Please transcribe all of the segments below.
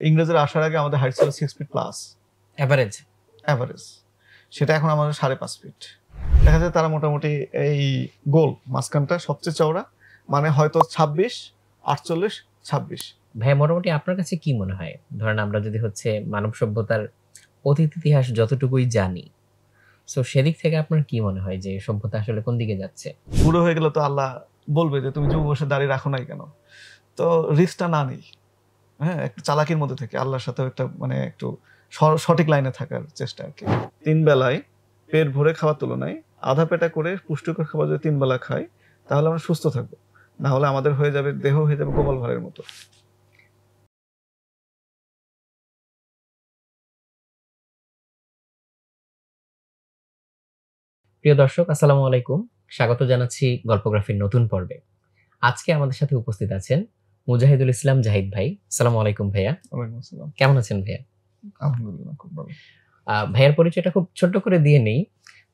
ইংরেজরা আসার আগে আমাদের হাইট ছিল 6 ফিট প্লাস এভারেজ। সেটা এখন আমাদের 5.5 ফিট। দেখা যায় তারা মোটামুটি এই গোল মাঝখানটা সবচেয়ে চওড়া, মানে হয়তো 26, 48, 26। ভাই মোটামুটি আপনার কাছে কি মনে হয়, ধরেন আমরা যদি হচ্ছে মানব সভ্যতার অতীত ইতিহাস যতটুকুই জানি, সো সেদিক থেকে আপনার কি মনে হয় যে সভ্যতা আসলে কোন দিকে যাচ্ছে? বুড়ো হয়ে গেলে তো আল্লাহ বলবে যে তুমি যুব বয়সে দাঁড়িয়ে রাখো নাই কেন। তো রিস্কটা না নেই, হ্যাঁ, একটু চালাকির মধ্যে থেকে আল্লাহর সাথে একটা মানে একটু সঠিক লাইনে থাকার চেষ্টা আর কি। 3 বেলায় পেট ভরে খাওয়ার তুলনায় আধা পেটা করে পুষ্টিকর খাবার যদি 3 বেলা খাই, তাহলে আমরা সুস্থ থাকবো। না হলে আমাদের হয়ে যাবে, দেহ হয়ে যাবে গোপাল ভাঁড়ের মতো। প্রিয় দর্শক, আসসালামু আলাইকুম। স্বাগত জানাচ্ছি গল্পগ্রাফির নতুন পর্বে। আজকে আমাদের সাথে উপস্থিত আছেন মুজাহিদুল ইসলাম জাহিদ ভাই। আসসালামু আলাইকুম ভাইয়া। ওয়ালাইকুম আসসালাম। কেমন আছেন ভাইয়া? আলহামদুলিল্লাহ, খুব ভালো। ভাইয়ার পরিচয়টা খুব ছোট্ট করে দিয়ে নেই।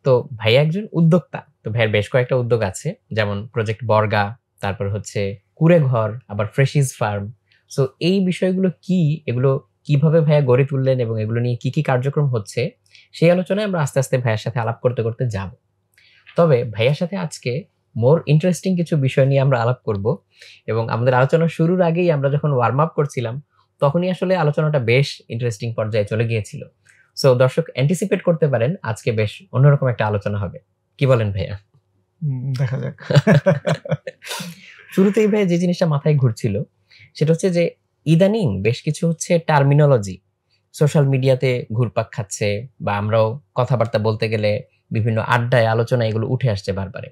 তো ভাইয়া একজন উদ্যোক্তা। তো ভাইয়ার বেশ কয়েকটা উদ্যোগ আছে, যেমন প্রজেক্ট বর্গা, তারপর হচ্ছে কুড়ে ঘর, আবার ফ্রেশিজ ফার্ম। সো এই বিষয়গুলো কি, এগুলো কিভাবে ভাইয়া গড়ে তুললেন এবং এগুলো নিয়ে কি কি কার্যক্রম হচ্ছে, সেই আলোচনায় আমরা আস্তে আস্তে ভাইয়ার সাথে আলাপ করতে করতে যাব। তবে ভাইয়ার সাথে আজকে মোর ইন্টারেস্টিং কিছু বিষয় নিয়ে আমরা আলাপ করব, এবং আমাদের আলোচনা শুরুর আগেই আমরা যখন ওয়ার্ম আপ করছিলাম তখনই আসলে আলোচনাটা বেশ ইন্টারেস্টিং পর্যায়ে চলে গিয়েছিল। সো দর্শক অ্যান্টিসিপেট করতে পারেন আজকে বেশ অন্যরকম একটা আলোচনা হবে। কি বলেন ভাইয়া? দেখা যাক। শুরুতেই ভাইয়া যে জিনিসটা মাথায় ঘুরছিল সেটা হচ্ছে যে ইদানিং বেশ কিছু হচ্ছে টার্মিনোলজি সোশ্যাল মিডিয়াতে ঘুরপাক খাচ্ছে, বা আমরাও কথাবার্তা বলতে গেলে বিভিন্ন আড্ডায় আলোচনায় এগুলো উঠে আসছে বারবারে।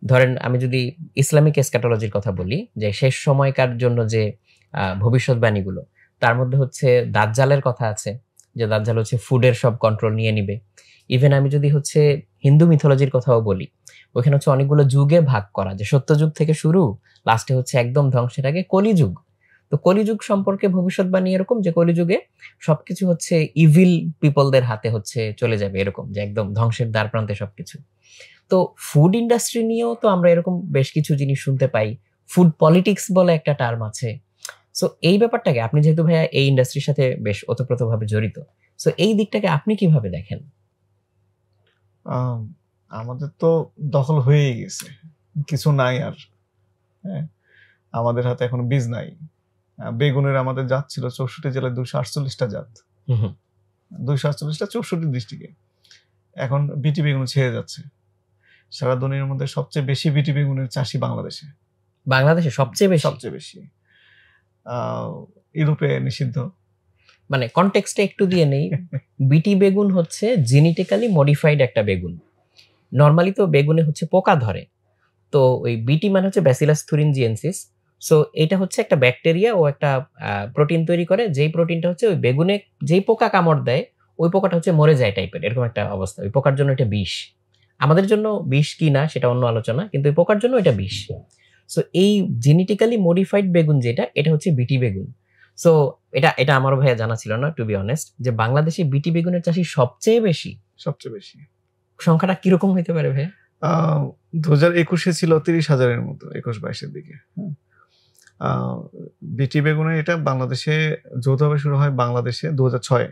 ধরেন আমি যদি ইসলামিক এসকাটোলজির কথা বলি, যে শেষ সময়কার জন্য যে ভবিষ্যৎবাণীগুলো, তার মধ্যে হচ্ছে দাজ্জালের কথা আছে, যে দাজ্জাল হচ্ছে ফুডের সব কন্ট্রোল নিয়ে নিবে। ইভেন আমি যদি হচ্ছে হিন্দু মিথোলজির কথাও বলি, ওইখানে হচ্ছে অনেকগুলো যুগে ভাগ করা, যে সত্যযুগ থেকে শুরু, লাস্টে হচ্ছে একদম ধ্বংসের আগে কলিযুগ। তো কলিযুগ সম্পর্কে ভবিষ্যৎবাণী এরকম যে কলিযুগে সবকিছু হচ্ছে ইভিল পিপলদের হাতে হচ্ছে চলে যাবে, এরকম যে একদম ধ্বংসের দ্বার প্রান্তে সবকিছু। তো ফুড ইন্ডাস্ট্রি নিয়েও তো আমরা এরকম বেশ কিছু জিনিস শুনতে পাই। ফুড পলিটিক্স বলে একটা টার্ম আছে। সো এই ব্যাপারটাকে আপনি যেহেতু ভাইয়া এই ইন্ডাস্ট্রির সাথে বেশ ওতপ্রোতভাবে জড়িত, সো এই দিকটাকে আপনি কিভাবে দেখেন? আমাদের তো দখল হয়েই গেছে, কিছু নাই আর। হ্যাঁ, আমাদের হাতে এখন বীজ নাই। বেগুনের আমাদের জাত ছিল 64 জেলায় 248টা জাত, 248টা 64 ডিস্ট্রিক্টে। এখন বিটি বেগুন ছেড়ে যাচ্ছে। সারা দুনিয়ার মধ্যে সবচেয়ে বেশি বিটি বেগুনের চাষি বাংলাদেশে। বাংলাদেশে সবচেয়ে বেশি? ইউরোপে নিষিদ্ধ। মানে কনটেক্সটে একটু দিয়ে নেই। বিটি বেগুন হচ্ছে জেনেটিক্যালি মডিফাইড একটা বেগুন। নরমালি তো বেগুনে হচ্ছে পোকা ধরে, তো ওই বিটি মানে হচ্ছে ব্যাসিলাস থুরিনজিয়েন্সিস। সো এটা হচ্ছে একটা ব্যাকটেরিয়া ও একটা প্রোটিন তৈরি করে, যেই প্রোটিনটা হচ্ছে ওই বেগুনে যেই পোকা কামড় দেয় ওই পোকাটা হচ্ছে মরে যায় টাইপের, এরকম একটা অবস্থা। ওই পোকার জন্য এটা বিষ। আমাদের জন্য বিষ কি না সেটা অন্য আলোচনা, কিন্তু ওই পোকার জন্য এটা বিষ। সো এই জেনেটিক্যালি মডিফাইড বেগুন যেটা, এটা হচ্ছে বিটি বেগুন। সো এটা এটা আমারও ভাইয়া জানা ছিল না, টু বি অনেস্ট, যে বাংলাদেশে বিটি বেগুনের চাষি সবচেয়ে বেশি। সংখ্যাটা কিরকম হইতে পারে ভাইয়া? 2021-এ ছিল 30,000-এর মতো, 21-22-এর দিকে। বিটি বেগুনের এটা বাংলাদেশে যৌথভাবে শুরু হয় বাংলাদেশে 2006-এ,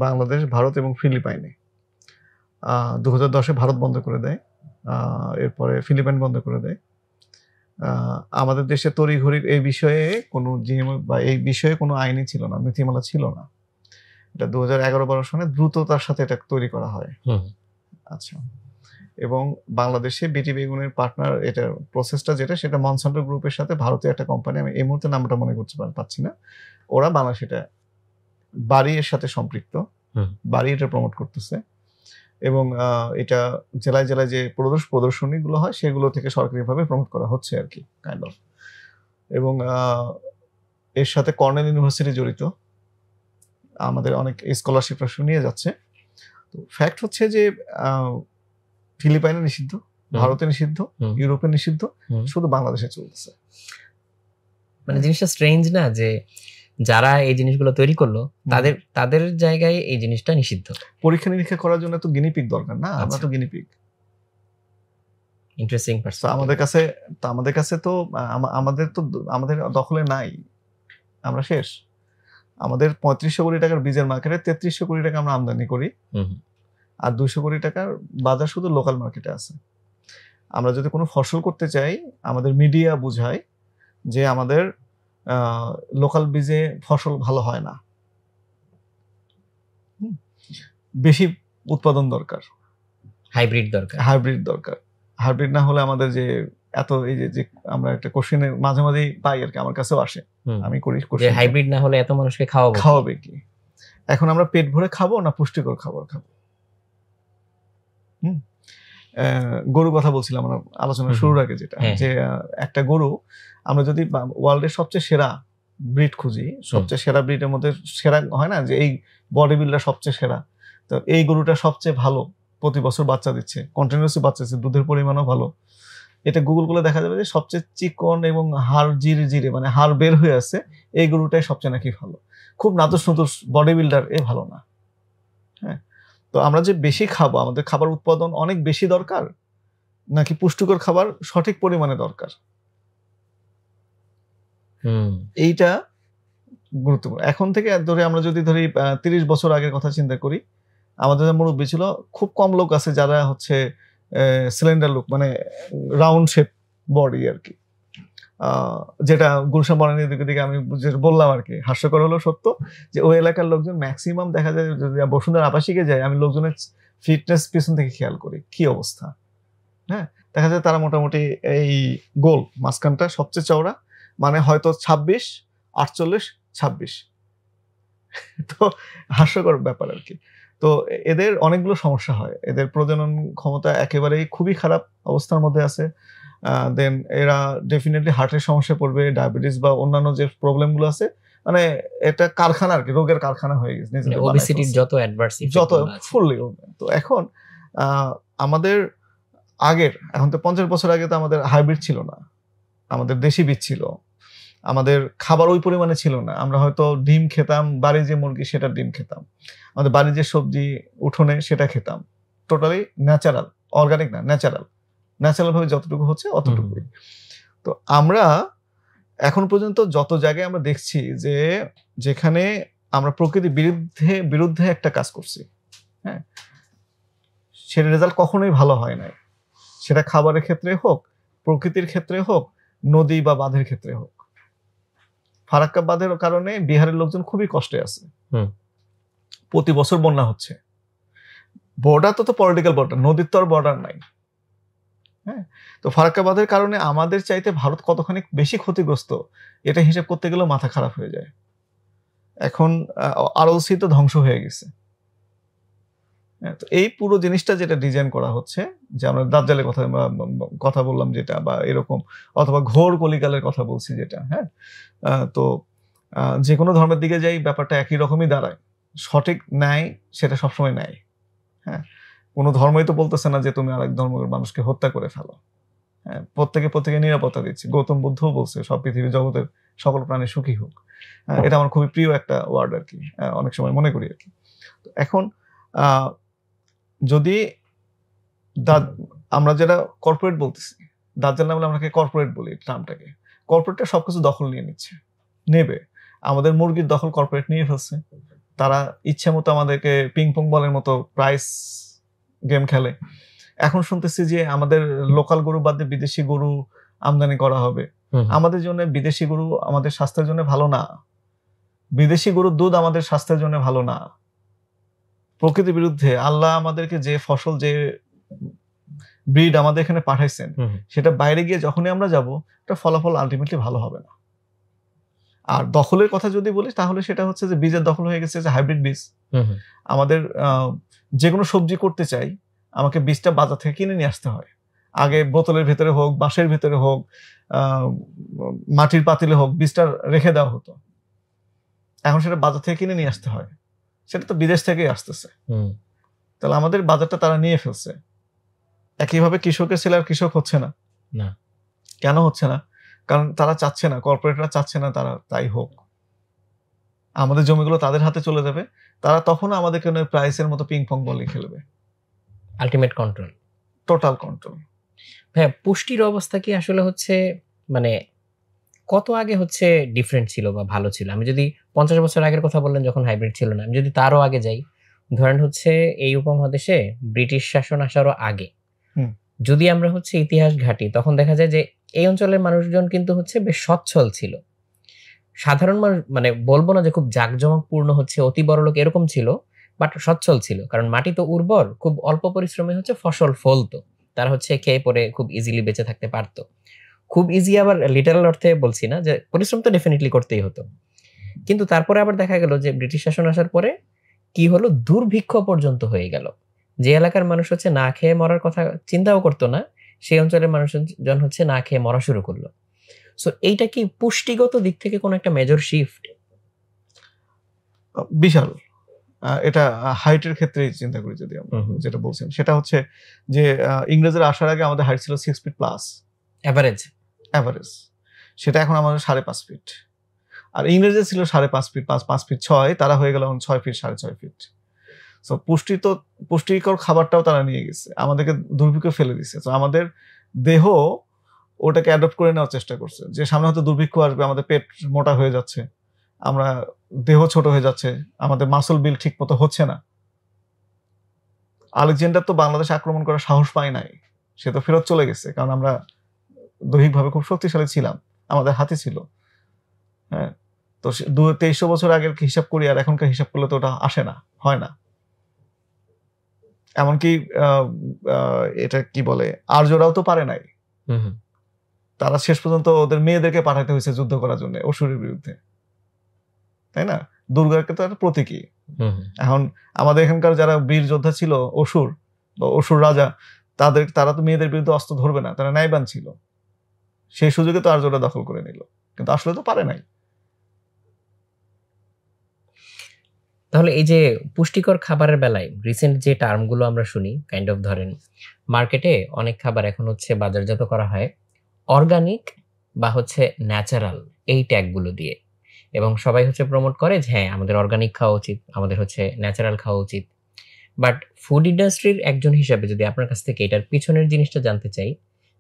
বাংলাদেশ, ভারত এবং ফিলিপাইনে। 2010-এ ভারত বন্ধ করে দেয়, এরপরে ফিলিপাইন বন্ধ করে দেয়। আমাদের দেশে তড়িঘড়ির এই বিষয়ে কোনো বা এই বিষয়ে কোনো আইনই ছিল না, নীতিমালা ছিল না। এটা 2011-12 সনে দ্রুততার সাথে এটা তৈরি করা হয়। আচ্ছা, এবং বাংলাদেশে বিটি বেগুনের পার্টনার, এটা প্রসেসটা যেটা, সেটা মনসান্টো গ্রুপের সাথে ভারতীয় একটা কোম্পানি, আমি এই মুহূর্তে নামটা মনে করতে পারছি না, ওরা বাংলাদেশ এটা বাড়ি এর সাথে সম্পৃক্ত, বাড়ি এটা প্রমোট করতেছে। এবং এটা জেলায় জেলায় যে প্রদর্শনীগুলো হয় সেগুলো থেকে সরকারিভাবে প্রমোট করা হচ্ছে আর কি, কাইন্ড অফ। এবং এর সাথে কর্নেল ইউনিভার্সিটি জড়িত, আমাদের অনেক স্কলারশিপরা নিয়ে যাচ্ছে। তো ফ্যাক্ট হচ্ছে যে ফিলিপাইনে নিষিদ্ধ, ভারতে নিষিদ্ধ, ইউরোপে নিষিদ্ধ, শুধু বাংলাদেশে চলতেছে। মানে জিনিসটা স্ট্রেঞ্জ না, যে যারা এই জিনিসগুলো তৈরি করলো তাদের জায়গায় এই জিনিসটা নিষিদ্ধ। পরীক্ষা নিরীক্ষা করার জন্য তো গিনিপিগ দরকার না, আমরা তো গিনিপিগ। Interesting perspective. আমাদের কাছে তো আমাদের দখলে নাই, আমরা শেষ। আমাদের 3500 কোটি টাকার বীজের মার্কেটে 3300 কোটি টাকা আমরা আমদানি করি, আর 200 কোটি টাকার বাজার শুধু লোকাল মার্কেটে আছে। আমরা যদি কোনো ফসল করতে চাই, আমাদের মিডিয়া বুঝায় যে আমাদের লোকাল বীজে ফসল ভালো হয় না, বেশি উৎপাদন দরকার, হাইব্রিড দরকার। হাইব্রিড না হলে আমাদের যে এত এই যে আমরা একটা কোশ্চেনে মাঝে মাঝেই পাই আর কি, আমার কাছেও আসে, আমি করি যে হাইব্রিড না হলে এত মানুষকে খাওয়াবে কি? এখন আমরা পেট ভরে খাবো না পুষ্টিকর খাবার খাবো? গরু কথা বলছিলাম আমরা আলোচনা শুরুর আগে, যেটা যে একটা গরু আমরা যদি ওয়ার্ল্ডের সবচেয়ে সেরা ব্রিড খুঁজি, সবচেয়ে সেরা ব্রিডের মধ্যে সেরা হয় না যে এই বডি বিল্ডার সবচেয়ে সেরা, তো এই গরুটা সবচেয়ে ভালো, প্রতি বছর বাচ্চা দিচ্ছে, কন্টিনিউয়াসলি বাচ্চা দিচ্ছে, দুধের পরিমাণও ভালো। এটা গুগল করলে দেখা যাবে যে সবচেয়ে চিকন এবং হাড় জিরে মানে হাড় বের হয়ে আছে, এই গরুটাই সবচেয়ে নাকি ভালো। খুব নাদুস নতুস বডি বিল্ডার এ ভালো না। হ্যাঁ, তো আমরা যে বেশি খাবো, আমাদের খাবার উৎপাদন অনেক বেশি দরকার নাকি পুষ্টিকর খাবার সঠিক পরিমাণে দরকার, এইটা গুরুত্বপূর্ণ। এখন থেকে ধরে আমরা যদি ধরি 30 বছর আগের কথা চিন্তা করি, আমাদের মুরব্বী ছিল, খুব কম লোক আছে যারা হচ্ছে সিলিন্ডার লুক, মানে রাউন্ড শেপ বডি আর কি, যেটা গুলশান বনানীর দিকে আমি বললাম আর কি, হাস্যকর হলো সত্য যে ওই এলাকার লোকজন ম্যাক্সিমাম দেখা যায়, যদি বসুন্ধরা আবাসিকে যায়, আমি লোকজনের ফিটনেস পিছন থেকে খেয়াল করি কি অবস্থা। হ্যাঁ, দেখা যায় তারা মোটামুটি এই গোল মাঝখানটা সবচেয়ে চওড়া, মানে হয়তো 26, 48, 26, তো হাস্যকর ব্যাপার আর কি। তো এদের অনেকগুলো সমস্যা হয়, এদের প্রজনন ক্ষমতা একেবারেই খুবই খারাপ অবস্থার মধ্যে আছে। দেন এরা ডেফিনেটলি হার্টের সমস্যা পড়বে, ডায়াবেটিস বা অন্যান্য যে প্রবলেমগুলো আছে, মানে এটা কারখানা আর কি, রোগের কারখানা হয়ে গেছে, ওবেসিটির যত অ্যাডভার্স যত ফুললি। তো এখন আমাদের আগের, এখন তো 50 বছর আগে তো আমাদের হাইব্রিড ছিল না, আমাদের দেশি বীজ ছিল, আমাদের খাবার ওই পরিমাণে ছিল না। আমরা হয়তো ডিম খেতাম, বাড়ির যে মুরগি সেটার ডিম খেতাম, আমাদের বাড়ির যে সবজি উঠোনে সেটা খেতাম, টোটালি ন্যাচারাল, অর্গানিক না, ন্যাচারাল ভাবে যতটুকু হচ্ছে অতটুকুই। তো আমরা এখন পর্যন্ত যত জায়গায় আমরা দেখছি যে যেখানে আমরা প্রকৃতির বিরুদ্ধে একটা কাজ করছি, হ্যাঁ, সেটা রেজাল্ট কখনোই ভালো হয় নাই, সেটা খাবারের ক্ষেত্রে হোক, প্রকৃতির ক্ষেত্রে হোক, নদী বা বাঁধের ক্ষেত্রে হোক। ফারাক্কা বাঁধের কারণে বিহারের লোকজন খুবই কষ্টে আছে, প্রতি বছর বন্যা হচ্ছে। বর্ডার তো পলিটিক্যাল বর্ডার, নদীর তো আর বর্ডার নাই। হ্যাঁ, তো ফারাক্কা বাঁধের কারণে আমাদের চাইতে ভারত কতখানি বেশি ক্ষতিগ্রস্ত, এটা হিসাব করতে গেলেও মাথা খারাপ হয়ে যায়। এখন আরএলসি তো ধ্বংস হয়ে গেছে। তো এই পুরো জিনিসটা যেটা ডিজাইন করা হচ্ছে, যে আমরা দাজ্জালের কথা বললাম যেটা, বা এরকম, অথবা ঘোর কলিকালের কথা বলছি যেটা, হ্যাঁ, তো যে কোনো ধর্মের দিকে যাই ব্যাপারটা একই রকমই দাঁড়ায়, সঠিক ন্যায় সেটা সবসময় ন্যায়। হ্যাঁ, কোনো ধর্মই তো বলতেছে না যে তুমি আরেক ধর্মের মানুষকে হত্যা করে ফেলো। হ্যাঁ, প্রত্যেকে নিরাপত্তা দিচ্ছে। গৌতম বুদ্ধও বলছে সব পৃথিবীর জগতের সকল প্রাণী সুখী হোক। এটা আমার খুবই প্রিয় একটা ওয়ার্ড আর কি, অনেক সময় মনে করি আর কি। এখন যদি আমরা যেটা কর্পোরেট বলতেছি, দাজ্জাল না বলে আমরা কর্পোরেট বলি টার্মটাকে, কর্পোরেটটা সবকিছু দখল নিয়ে নেবে। আমাদের মুরগির দখল কর্পোরেট নিয়ে ফেলছে, তারা ইচ্ছা মতো আমাদেরকে পিং পং বলের মতো প্রাইস গেম খেলে। এখন শুনতেছি যে আমাদের লোকাল গরু বাদ দিয়ে বিদেশি গরু আমদানি করা হবে। আমাদের জন্য বিদেশি গরু আমাদের স্বাস্থ্যের জন্য ভালো না, বিদেশি গরুর দুধ আমাদের স্বাস্থ্যের জন্য ভালো না। প্রকৃতির বিরুদ্ধে আল্লাহ আমাদেরকে যে ফসল, যে ব্রিড আমাদের এখানে পাঠাইছেন, সেটা বাইরে গিয়ে যখনই আমরা যাব, এটা ফলাফল আলটিমেটলি ভালো হবে না। আর দখলের কথা যদি বলি, তাহলে সেটা হচ্ছে যে বীজের দখল হয়ে গেছে, যে হাইব্রিড বীজ। আমাদের যে কোনো সবজি করতে চাই, আমাকে বীজটা বাজার থেকে কিনে নিয়ে আসতে হয়। আগে বোতলের ভেতরে হোক, বাঁশের ভেতরে হোক, মাটির পাতিলে হোক, বীজটা রেখে দেওয়া হতো। এখন সেটা বাজার থেকে কিনে নিয়ে আসতে হয়, সেটা তো বিদেশ থেকেই আসতেছে। তাহলে আমাদের বাজারটা তারা নিয়ে ফেলছে। একইভাবে কৃষকের ছেলে আর কৃষক হচ্ছে না। কেন হচ্ছে না? কারণ তারা চাচ্ছে না, কর্পোরেটরা চাচ্ছে না তারা তাই হোক। আমাদের জমিগুলো তাদের হাতে চলে যাবে, তারা তখন আমাদেরকে প্রাইসের মতো পিং পং বলে খেলবে। Ultimate control, total control. হ্যাঁ, পুষ্টির অবস্থা কি আসলে হচ্ছে, মানে কত আগে হচ্ছে ডিফারেন্ট ছিল বা ভালো ছিল? আমি যদি 50 বছর আগের কথা বললেন যখন হাইব্রিড ছিল না, আমি যদি তারও আগে যাই, ধরেন হচ্ছে এই উপমহাদেশে ব্রিটিশ শাসন আসারও আগে হুম। যদি আমরা হচ্ছে ইতিহাস ঘাঁটি, তখন দেখা যায় যে এই অঞ্চলের মানুষজন কিন্তু হচ্ছে বেশ সচ্ছল ছিল। সাধারণ মানুষ মানে বলবো না যে খুব জাঁকজমকপূর্ণ হচ্ছে অতি বড়লোক এরকম ছিল, বাট সচ্ছল ছিল। কারণ মাটি তো উর্বর, খুব অল্প পরিশ্রমে হচ্ছে ফসল ফলতো। তারা হচ্ছে খেয়ে পরে খুব ইজিলি বেঁচে থাকতে পারতো। খুব ইজি আবার লিটারাল অর্থে বলছি না, যে পরিশ্রম তো ডেফিনেটলি করতেই হতো। কিন্তু তারপরে আবার দেখা গেল যে ব্রিটিশ শাসন আসার পরে কি হলো, দুর্ভিক্ষ পর্যন্ত হয়ে গেল। যে এলাকার মানুষ হচ্ছে না খেয়ে মরার কথা চিন্তাও করতো না, সেই অঞ্চলের মানুষজন হচ্ছে না খেয়ে মরা শুরু করলো। সো এইটা কি পুষ্টিগত দিক থেকে কোন একটা মেজর শিফট? বিশাল। এটা হাইটের ক্ষেত্রে চিন্তা করি যদি আমরা, যেটা বলছেন সেটা হচ্ছে যে ইংরেজের আসার আগে আমাদের হাইট ছিল 6 ফিট প্লাস এভারেজ। সেটা এখন আমাদের 5.5 ফিট। আর ইংরেজে ছিল 5.5 ফিট, 5 ফিট 6, তারা হয়ে গেল 6 ফিট 6.5 ফিট। সো পুষ্টিকর খাবারটাও তারা নিয়ে গেছে, আমাদেরকে দুর্ভিক্ষ ফেলে দিচ্ছে। তো আমাদের দেহ ওটাকে অ্যাডপ্ট করে নেওয়ার চেষ্টা করছে, যে সামনে হয়তো দুর্ভিক্ষ আসবে, আমাদের পেট মোটা হয়ে যাচ্ছে, আমরা দেহ ছোট হয়ে যাচ্ছে, আমাদের মাসল বিল ঠিক মতো হচ্ছে না। আলেকজান্ডার তো বাংলাদেশ আক্রমণ করার সাহস পায় নাই, সে তো ফেরত চলে গেছে, কারণ আমরা দৈহিকভাবে খুব শক্তিশালী ছিলাম, আমাদের হাতে ছিল। হ্যাঁ, তো 2300 বছর আগের হিসাব করি আর এখনকার হিসাব করলে তো ওটা আসে না, হয় না। এমনকি এটা কি বলে, আর্যরাও তো পারে নাই। তারা শেষ পর্যন্ত ওদের মেয়েদেরকে পাঠাতে হয়েছে যুদ্ধ করার জন্য অসুরের বিরুদ্ধে, তাই না? দুর্গাকে তো একটা প্রতীকী। এখন আমাদের এখানকার যারা বীর যোদ্ধা ছিল, অসুর বা অসুর রাজা, তারা তো মেয়েদের বিরুদ্ধে অস্ত্র ধরবে না, তারা ন্যায়বান ছিল। সেই সুযোগে তো আর্যরা দখল করে নিল, কিন্তু আসলে তো পারে নাই। তাহলে এই যে পুষ্টিকর খাবারের বেলায় রিসেন্ট যে টার্মগুলো আমরা শুনি, কাইন্ড অফ ধরেন মার্কেটে অনেক খাবার এখন হচ্ছে বাজারজাত করা হয় অর্গানিক বা হচ্ছে ন্যাচারাল এই ট্যাগগুলো দিয়ে, এবং সবাই হচ্ছে প্রমোট করে যে হ্যাঁ আমাদের অর্গানিক খাওয়া উচিত, আমাদের হচ্ছে ন্যাচারাল খাওয়া উচিত। বাট ফুড ইন্ডাস্ট্রির একজন হিসাবে যদি আপনার কাছ থেকে এটার পিছনের জিনিসটা জানতে চাই,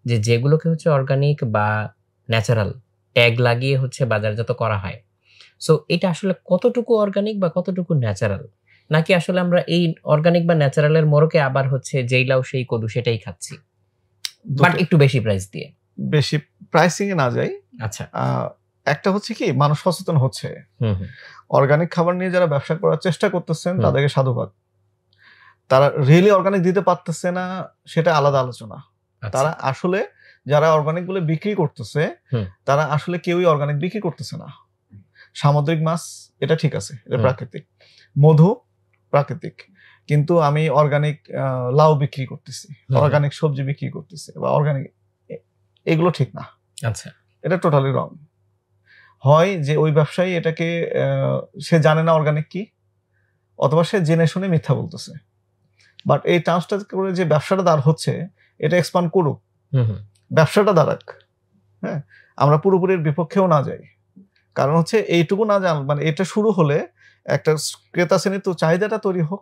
যে যেগুলোকে হচ্ছে অর্গানিক বা ন্যাচারাল ট্যাগ লাগিয়ে হচ্ছে বাজারজাত করা হয়, সো এটা আসলে কতটুকু অর্গানিক বা কতটুকু ন্যাচারাল, নাকি আসলে আমরা এই অর্গানিক বা ন্যাচারালের মোড়কে আবার হচ্ছে যেই লাউ সেই কদু সেটাই খাচ্ছি, বাট একটু বেশি প্রাইস দিয়ে? বেশি প্রাইসিং এ না যাই। আচ্ছা, একটা হচ্ছে কি, মানুষ সচেতন হচ্ছে। অর্গানিক খাবার নিয়ে যারা ব্যবসা করার চেষ্টা করতেছেন তাদেরকে সাধুবাদ। তারা রিয়েলি অর্গানিক দিতে পারতেছে না, সেটা আলাদা আলোচনা। তারা আসলে যারা অর্গানিক বলে বিক্রি করতেছে, তারা আসলে কেউই অর্গানিক বিক্রি করতেছে না। সামুদ্রিক মাছ এটা ঠিক আছে, এটা প্রাকৃতিক, মধু প্রাকৃতিক, কিন্তু আমি অর্গানিক লাউ বিক্রি করতেছি, অর্গানিক সবজি বিক্রি করতেছি বা অর্গানিক, এগুলো ঠিক না। আচ্ছা, এটা টোটালি রং। হয় যে ওই ব্যবসায়ী এটাকে সে জানে না অর্গানিক কি, অথবা সে জেনে শুনে মিথ্যা বলতেছে। বাট এই চান্সটা করে যে ব্যবসাটা দাঁড় হচ্ছে, এটা এক্সপান্ড করুক, ব্যবসাটা দাঁড়াক। হ্যাঁ, আমরা পুরোপুরির বিপক্ষেও না যাই, কারণ হচ্ছে এইটুকু না জান, মানে এটা শুরু হলে একটা ক্রেতা শ্রেণীর তো চাহিদাটা তৈরি হোক।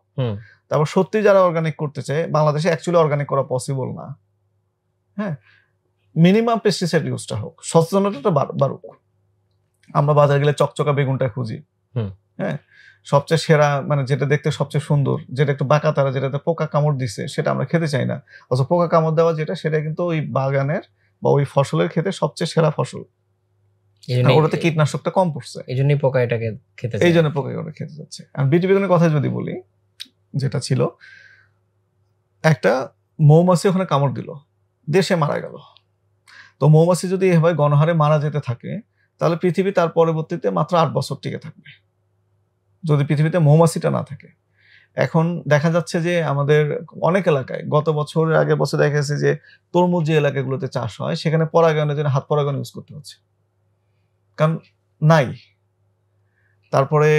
তারপর সত্যি যারা অর্গানিক করতে চায়, বাংলাদেশে অ্যাকচুয়ালি অর্গানিক করা পসিবল না। হ্যাঁ, মিনিমাম পেস্টিসাইড ইউজটা হোক, সচেতনতাটা বাড়ুক। আমরা বাজারে গেলে চকচকা বেগুনটা খুঁজি, হ্যাঁ, সবচেয়ে সেরা, মানে যেটা দেখতে সবচেয়ে সুন্দর, যেটা একটু বাঁকা তারা, যেটাতে পোকা কামড় দিচ্ছে, সেটা আমরা খেতে চাই না। অথচ পোকা কামড় দেওয়া যেটা, সেটা কিন্তু ওই বাগানের বা ওই ফসলের ক্ষেত্রে সবচেয়ে সেরা ফসল, ওটাতে কীটনাশকটা কম পড়ছে, এই জন্য পোকা এটাকে খেতে যাচ্ছে। আর বিটি বেগুনের কথা যদি বলি, যেটা ছিল, একটা মৌমাছি ওখানে কামড় দিল, দেশে মারা গেল। তো মৌমাছি যদি এভাবে গণহারে মারা যেতে থাকে, তাহলে পৃথিবী তার পরবর্তীতে মাত্র 8 বছর টিকে থাকবে, যদি পৃথিবীতে মৌমাছিটা না থাকে। এখন দেখা যাচ্ছে যে আমাদের অনেক এলাকায়, গত বছরের আগের বছর দেখা গেছে যে তরমুজ যে এলাকাগুলোতে চাষ হয়, সেখানে পরাগায়নের জন্য হাত পরাগায়ন ইউজ করতে হচ্ছে, কারণ নাই। তারপরে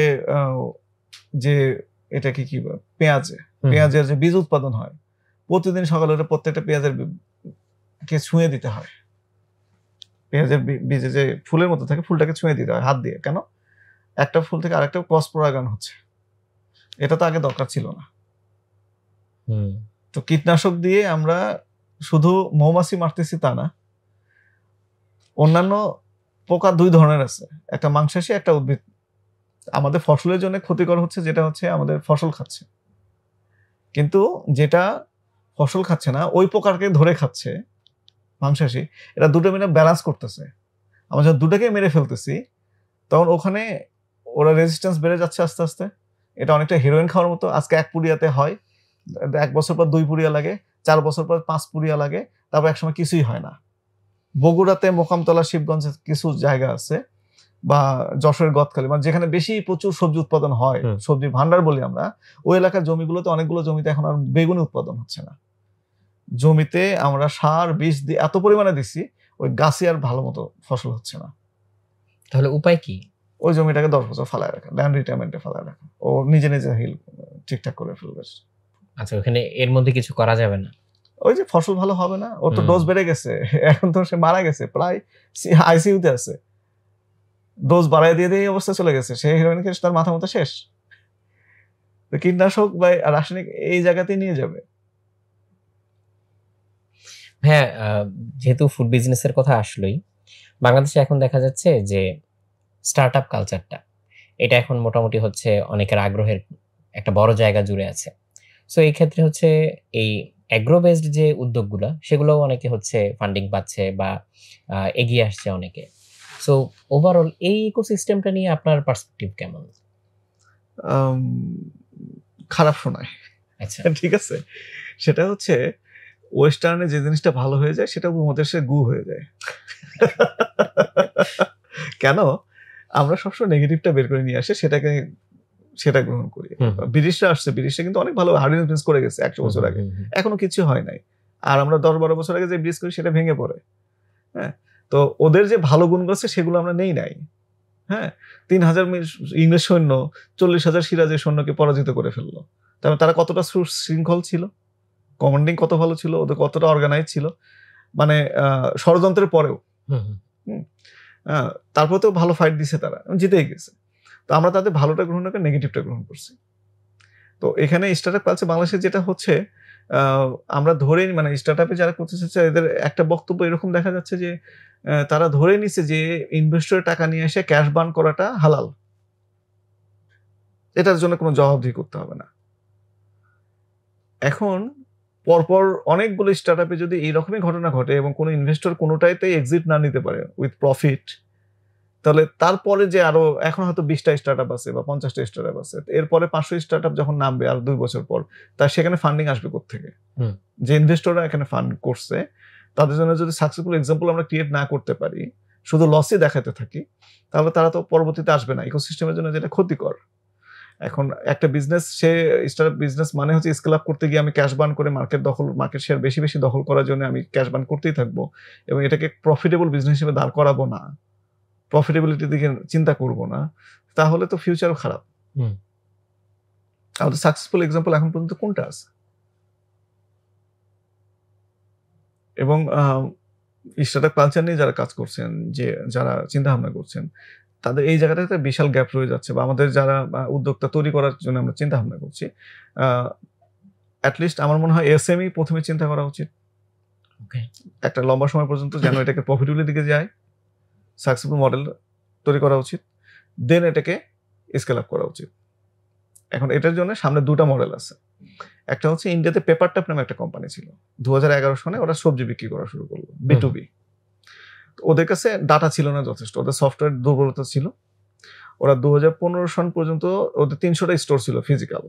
যে এটা কি পেঁয়াজের যে বীজ উৎপাদন হয়, প্রতিদিন সকালে প্রত্যেকটা পেঁয়াজের কে ছুঁয়ে দিতে হয়, পেঁয়াজের বীজে যে ফুলের মতো থাকে, ফুলটাকে ছুঁয়ে দিতে হয় হাত দিয়ে। কেন? একটা ফুল থেকে আরেকটা ক্রস পরাগায়ন হচ্ছে, এটা তো আগে দরকার ছিল না। তো কীটনাশক দিয়ে আমরা শুধু মৌমাছি মারতেছি তা না, অন্যান্য পোকা দুই ধরনের আছে, একটা মাংসাশী, একটা উদ্ভিদ। আমাদের ফসলের জন্য ক্ষতিকর হচ্ছে যেটা হচ্ছে আমাদের ফসল খাচ্ছে, কিন্তু যেটা ফসল খাচ্ছে না ওই পোকাকে ধরে খাচ্ছে মাংসাশী, এটা দুটো মিলে ব্যালেন্স করতেছে। আমরা যখন দুটাকে মেরে ফেলতেছি তখন ওখানে ওরা রেজিস্ট্যান্স বেড়ে যাচ্ছে আস্তে আস্তে। এটা অনেকটা হেরোইন খাওয়ার মতো। আজকে 1 পুরিয়াতে হয়, 1 বছর পর 2 পুরিয়া লাগে, 4 বছর পর 5 পুরিয়া লাগে, তারপর একসময় কিছুই হয় না। বগুড়াতে, মোকামতলা, শিবগঞ্জে কিছু জায়গা আছে, বা যশোরের গদখালি, মানে যেখানে বেশি প্রচুর সবজি উৎপাদন হয়, সবজির ভান্ডার বলি আমরা, ওই এলাকার জমিগুলোতে অনেকগুলো জমিতে এখন আর বেগুন উৎপাদন হচ্ছে না। জমিতে আমরা সার বিষ দিয়ে এত পরিমাণে দিছি, ওই গাছে আর ভালো মতো ফসল হচ্ছে না। তাহলে উপায় কি? ওই জমিটাকে 10 বছর ফালায় রাখা, ল্যান্ড রিটায়ারমেন্টে ফালায় রাখা, ও নিজে নিজে হিল ঠিকঠাক করে ফেলবে। আচ্ছা, ওখানে এর মধ্যে কিছু করা যাবে না? ওই যে ফসল ভালো হবে না, ওর তো ডোজ বেড়ে গেছে, এখন তো সে মারা গেছে, প্রায় আইসিইউতে আছে, ডোজ বাড়াই দিয়ে দিয়ে এই অবস্থা চলে গেছে, সে হিরোইন খেয়ে তার মাথা মতো শেষ। কীটনাশক বা রাসায়নিক এই জায়গাতেই নিয়ে যাবে। হ্যাঁ, যেহেতু ফুড বিজনেসের কথা আসলোই, বাংলাদেশে এখন দেখা যাচ্ছে যে স্টার্টআপ কালচারটা, এটা এখন মোটামুটি হচ্ছে অনেকের আগ্রহের একটা বড় জায়গা জুড়ে আছে। সো এই ক্ষেত্রে হচ্ছে এই অ্যাগ্রো বেসড যে উদ্যোগগুলো, সেগুলোও অনেকে হচ্ছে ফান্ডিং পাচ্ছে বা এগিয়ে আসছে অনেকে। সো ওভারঅল এই ইকোসিস্টেমটা নিয়ে আপনার পার্সপেক্টিভ কেমন? খারাপ শোনায়। আচ্ছা, ঠিক আছে, সেটা হচ্ছে ওয়েস্টার্নে যে জিনিসটা ভালো হয়ে যায় সেটা উপমহাদেশে গু হয়ে যায়। কেন? আমরা সবসময় নেগেটিভটা বের করে নিয়ে আসে, সেটা গ্রহণ করি। ব্রিটিশরা আসছে, ব্রিটিশরা কিন্তু অনেক ভালো হার্ড ইনফ্লুয়েন্স করে গেছে 100 বছর আগে, এখনো কিছু হয় নাই। আর আমরা 10-12 বছর আগে যে ব্রিজ করি সেটা ভেঙে পড়ে। হ্যাঁ, তো ওদের যে ভালো গুণগুলো আছে সেগুলো আমরা নেই নাই। হ্যাঁ, 3000 ইংরেজ সৈন্য 40,000 সিরাজের সৈন্যকে পরাজিত করে ফেললো। তারপরে তারা কতটা শৃঙ্খল ছিল, কমান্ডিং কত ভালো ছিল, ওদের কতটা অর্গানাইজ ছিল, মানে ষড়যন্ত্রের পরেও। তারপরে তো ভালো ফাইট দিছে, তারা জিতেই গেছে। তো আমরা তাদের ভালোটা গ্রহণ করে নেগেটিভটা গ্রহণ করছি। তো এখানে স্টার্টআপ কালচার বাংলাদেশে যেটা হচ্ছে, আমরা ধরেই, মানে স্টার্টআপে যারা করতে চাচ্ছে এদের একটা বক্তব্য এরকম দেখা যাচ্ছে যে তারা ধরে নিছে যে ইনভেস্টরের টাকা নিয়ে এসে ক্যাশ বার্ন করাটা হালাল, এটার জন্য কোনো জবাবদিহি করতে হবে না। এখন পরপর অনেকগুলো স্টার্টআপে যদি এইরকমই ঘটনা ঘটে এবং কোনো ইনভেস্টর কোনোটাইতে এক্সিট না নিতে পারে উইথ প্রফিট, তাহলে তারপরে যে আরো এখন হয়তো 20টা স্টার্টআপ আছে বা 50টা স্টার্টআপ আছে, এরপরে 500 স্টার্টআপ যখন নামবে আর 2 বছর পর, তার সেখানে ফান্ডিং আসবে কোত্থেকে? যে ইনভেস্টররা এখানে ফান্ড করছে তাদের জন্য যদি সাকসেসফুল এক্সাম্পল আমরা ক্রিয়েট না করতে পারি, শুধু লসই দেখাতে থাকি, তাহলে তারা তো পরবর্তীতে আসবে না। ইকোসিস্টেমের জন্য যেটা ক্ষতিকর। এখন একটা বিজনেস, সে স্টার্টআপ বিজনেস মানে হচ্ছে স্কেল আপ করতে গিয়ে আমি ক্যাশ বার্ন করে মার্কেট শেয়ার বেশি বেশি দখল করার জন্য আমি ক্যাশ বার্ন করতেই থাকবো এবং এটাকে প্রফিটেবল বিজনেস হিসেবে দাঁড় করাবো না, প্রফিটেবিলিটির দিকে চিন্তা করব না, তাহলে তো ফিউচারও খারাপ। আমাদের সাকসেসফুল এক্সাম্পল এখন পর্যন্ত কোনটা আছে? এবং স্টার্টআপ কালচার নিয়ে যারা কাজ করছেন, যে যারা চিন্তা ভাবনা করছেন, তাদের এই জায়গাটাতে বিশাল গ্যাপ রয়ে যাচ্ছে। বা আমাদের যারা উদ্যোক্তা তৈরি করার জন্য আমরা চিন্তা ভাবনা করছি, অ্যাটলিস্ট আমার মনে হয় এসএমই প্রথমে চিন্তা করা উচিত, একটা লম্বা সময় পর্যন্ত যেন এটাকে প্রফিটেবলের দিকে যায়, সাকসেসফুল মডেল তৈরি করা উচিত, দেন এটাকে স্কেল আপ করা উচিত। এখন এটার জন্য সামনে 2টা মডেল আছে। একটা হচ্ছে ইন্ডিয়াতে পেপারট্যাপ নামে একটা কোম্পানি ছিল, 2011 সনে ওরা সবজি বিক্রি করা শুরু করলো, B2B। ওদের কাছে ডাটা ছিল না যথেষ্ট, ওদের সফটওয়্যার দুর্বলতা ছিল। ওরা 2015 সন পর্যন্ত ওদের 300টা স্টোর ছিল ফিজিক্যাল।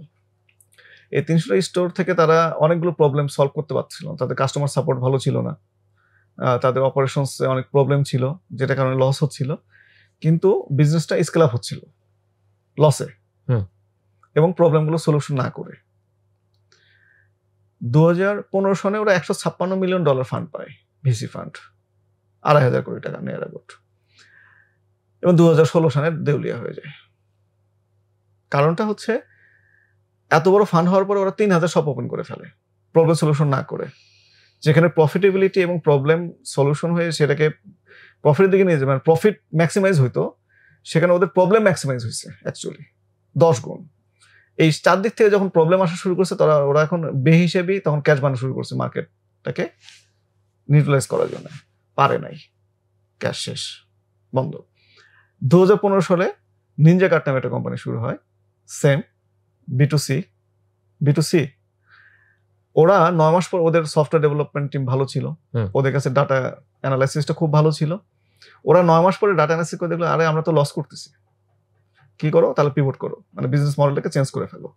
এই 300টা স্টোর থেকে তারা অনেকগুলো প্রবলেম সলভ করতে পারছিল না। তাদের কাস্টমার সাপোর্ট ভালো ছিল না, তাদের অপারেশনসে অনেক প্রবলেম ছিল, যেটা কারণে লস হচ্ছিল। কিন্তু বিজনেসটা স্কেল আপ হচ্ছিল লসে এবং প্রবলেমগুলো সলিউশন না করে। 2015 সনে ওরা $156 মিলিয়ন ফান্ড পায়, ভিসি ফান্ড, 2,500 কোটি টাকা নেয়ার আগত, এবং 2016 সনে দেউলিয়া হয়ে যায়। কারণটা হচ্ছে এত বড় ফান্ড হওয়ার পরে ওরা 3,000 শপ ওপেন করে ফেলে প্রবলেম সলিউশন না করে। যেখানে প্রফিটেবিলিটি এবং প্রবলেম সলিউশন হয়ে সেটাকে প্রফিটের দিকে নিয়ে যাবে, মানে প্রফিট ম্যাক্সিমাইজ হইতো, সেখানে ওদের প্রবলেম ম্যাক্সিমাইজ হয়েছে অ্যাকচুয়ালি 10 গুণ। এই 4 দিক থেকে যখন প্রবলেম আসা শুরু করছে, ওরা এখন বেহিসেবেই তখন ক্যাশ বানানো শুরু করছে মার্কেটটাকে নিউট্রালাইজ করার জন্য। পারে নাই, ক্যাশ শেষ, বন্ধ। 2015 সালে নিনজা কার্ড নামে একটা কোম্পানি শুরু হয়, সেম B2C। ওরা 9 মাস পর, ওদের সফটওয়্যার ডেভেলপমেন্ট টিম ভালো ছিল, ওদের কাছে ডাটা অ্যানালাইসিসটা খুব ভালো ছিল। ওরা 9 মাস পরে ডাটা অ্যানালাইসিস করে দেখলো, আরে আমরা তো লস করতেছি, কি করো তাহলে পিভট করো, মানে বিজনেস মডেলটাকে চেঞ্জ করে ফেলো।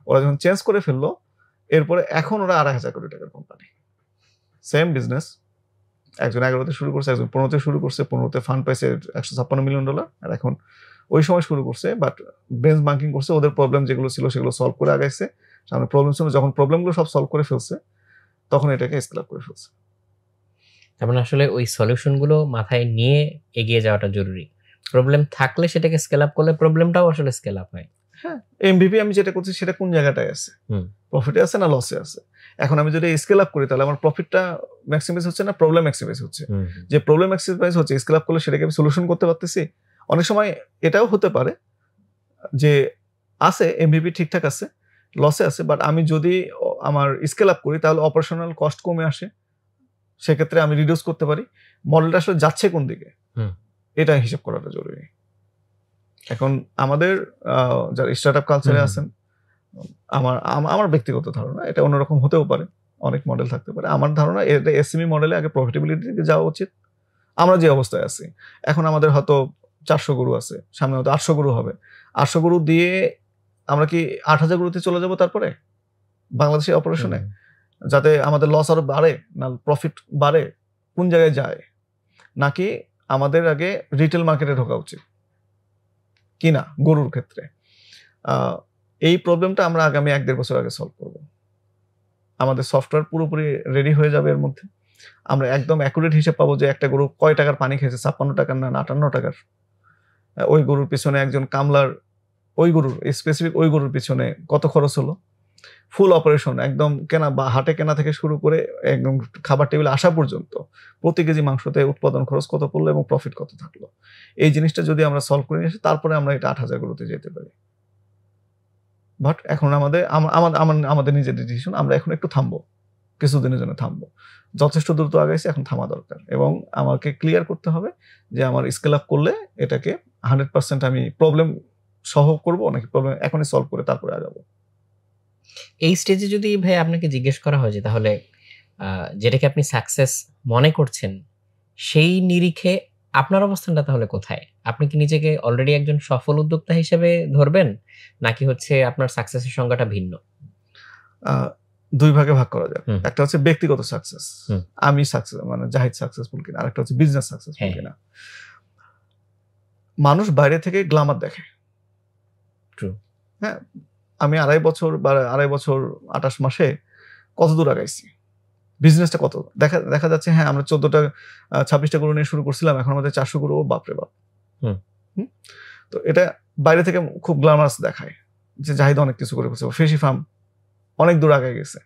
ওরা যখন চেঞ্জ করে ফেললো, এরপরে এখন ওরা 2,500 কোটি টাকার কোম্পানি, সেম বিজনেস। একজন 11তে শুরু করছে, একজন 15তে শুরু করছে, 15তে ফান্ড পাইছে $156 মিলিয়ন, আর এখন ওই সময় শুরু করছে, বাট বেঞ্চ ব্যাংকিং করছে, ওদের প্রবলেম যেগুলো ছিল সেগুলো সলভ করে আগাইছে। সামনে প্রবলেম ছিল, যখন প্রবলেমগুলো সব সলভ করে ফেলছে তখন এটাকে স্কেল আপ করে ফেলছে। তার মানে আসলে ওই সলিউশনগুলো মাথায় নিয়ে এগিয়ে যাওয়াটা জরুরি। প্রবলেম থাকলে সেটাকে স্কেল আপ করলে প্রবলেমটাও আসলে স্কেল আপ হয়। হ্যাঁ, এমভিপি আমি যেটা করছি সেটা কোন জায়গাটায় আছে, প্রফিটে আছে না লসে আছে। এখন আমি যদি স্কেল আপ করি তাহলে আমার প্রফিটটা ম্যাক্সিমাইজ হচ্ছে না প্রবলেম ম্যাক্সিমাইজ হচ্ছে। যে প্রবলেম ম্যাক্সিমাইজ হচ্ছে, স্কেল আপ করলে সেটাকে আমি সলিউশন করতে পারতেছি। অনেক সময় এটাও হতে পারে যে আছে এমভিপি ঠিকঠাক আছে, লসে আছে, বাট আমি যদি আমার স্কেল আপ করি তাহলে অপারেশনাল কস্ট কমে আসে, সেক্ষেত্রে আমি রিডিউস করতে পারি। মডেলটা আসলে যাচ্ছে কোন দিকে এটা হিসাব করাটা জরুরি। এখন আমাদের যারা স্টার্টআপ কালচারে আছেন, আমার ব্যক্তিগত ধারণা এটা অন্যরকম হতেও পারে, অনেক মডেল থাকতে পারে। আমার ধারণা এটা এসএমই মডেলে আগে প্রফিটেবিলিটির দিকে যাওয়া উচিত। আমরা যে অবস্থায় আছি এখন, আমাদের হয়তো 400 গরু আছে, সামনে হয়তো 800 গরু হবে। 800 গরু দিয়ে আমরা কি 8,000 গরুতে চলে যাব তারপরে বাংলাদেশের অপারেশনে, যাতে আমাদের লস আরো বাড়ে না প্রফিট বাড়ে, কোন জায়গায় যায়? নাকি আমাদের আগে রিটেল মার্কেটে ঢোকা উচিত কিনা গরুর ক্ষেত্রে? এই প্রবলেমটা আমরা আগামী 1-1.5 বছর আগে সলভ করব। আমাদের সফটওয়্যার পুরোপুরি রেডি হয়ে যাবে এর মধ্যে। আমরা একদম অ্যাকুরেট হিসেব পাবো যে একটা গরু কয় টাকার পানি খেয়েছে, 56 টাকার না 58 টাকার। ওই গরুর পিছনে একজন কামলার, ওই গরুর স্পেসিফিক ওই গরুর পিছনে কত খরচ হলো, ফুল অপারেশন একদম কেনা বা হাটে কেনা থেকে শুরু করে একদম খাবার টেবিলে আসা পর্যন্ত প্রতি কেজি মাংসতে উৎপাদন খরচ কত পড়লো এবং প্রফিট কত থাকলো। এই জিনিসটা যদি আমরা সলভ করে নিয়ে আসি, তারপরে আমরা এটা 8,000 গরুতে যেতে পারি। বাট এখন আমাদের নিজেদের ডিসিশন, আমরা এখন একটু থামবো, কিছুদিনের জন্য থামবো। যথেষ্ট দ্রুত আগাইছে, এখন থামা দরকার। এবং আমাকে ক্লিয়ার করতে হবে যে আমার স্কেল আপ করলে এটাকে 100% আমি প্রবলেম সহ করবো নাকি প্রবলেম এখনই সলভ করে তারপরে আগাবো। এই স্টেজে যদি ভাই আপনাকে জিজ্ঞেস করা হয় যে তাহলে যেটাকে আপনি সাকসেস মনে করছেন, সেই নিরিখে আপনার অবস্থানটা তাহলে কোথায়? আপনি কি নিজেকে অলরেডি একজন সফল উদ্যোক্তা হিসেবে ধরবেন, নাকি হচ্ছে আপনার সাকসেসের সংজ্ঞাটা ভিন্ন? 2 ভাগে ভাগ করা যায়। একটা হচ্ছে ব্যক্তিগত সাকসেস, আমি সাকসেস মানে জাহিদ সাকসেসফুল কিনা, আরেকটা হচ্ছে বিজনেস সাকসেসফুল কিনা। মানুষ বাইরে থেকে গ্ল্যামার দেখে। ট্রু। হ্যাঁ, আমি 2.5 বছর বা 2.5 বছর 28 মাসে কত দূর আগাইছি, বিজনেসটা কত দেখা যাচ্ছে। হ্যাঁ, আমরা 14টা 26টা গরু নিয়ে শুরু করছিলাম, এখন আমাদের 400 গরু, বাপরে বাপ। তো এটা বাইরে থেকে খুব গ্ল্যামারাস দেখায় যে জাহিদ অনেক কিছু করে ফেলছে, ফিশি ফার্ম অনেক দূর আগে গেছে।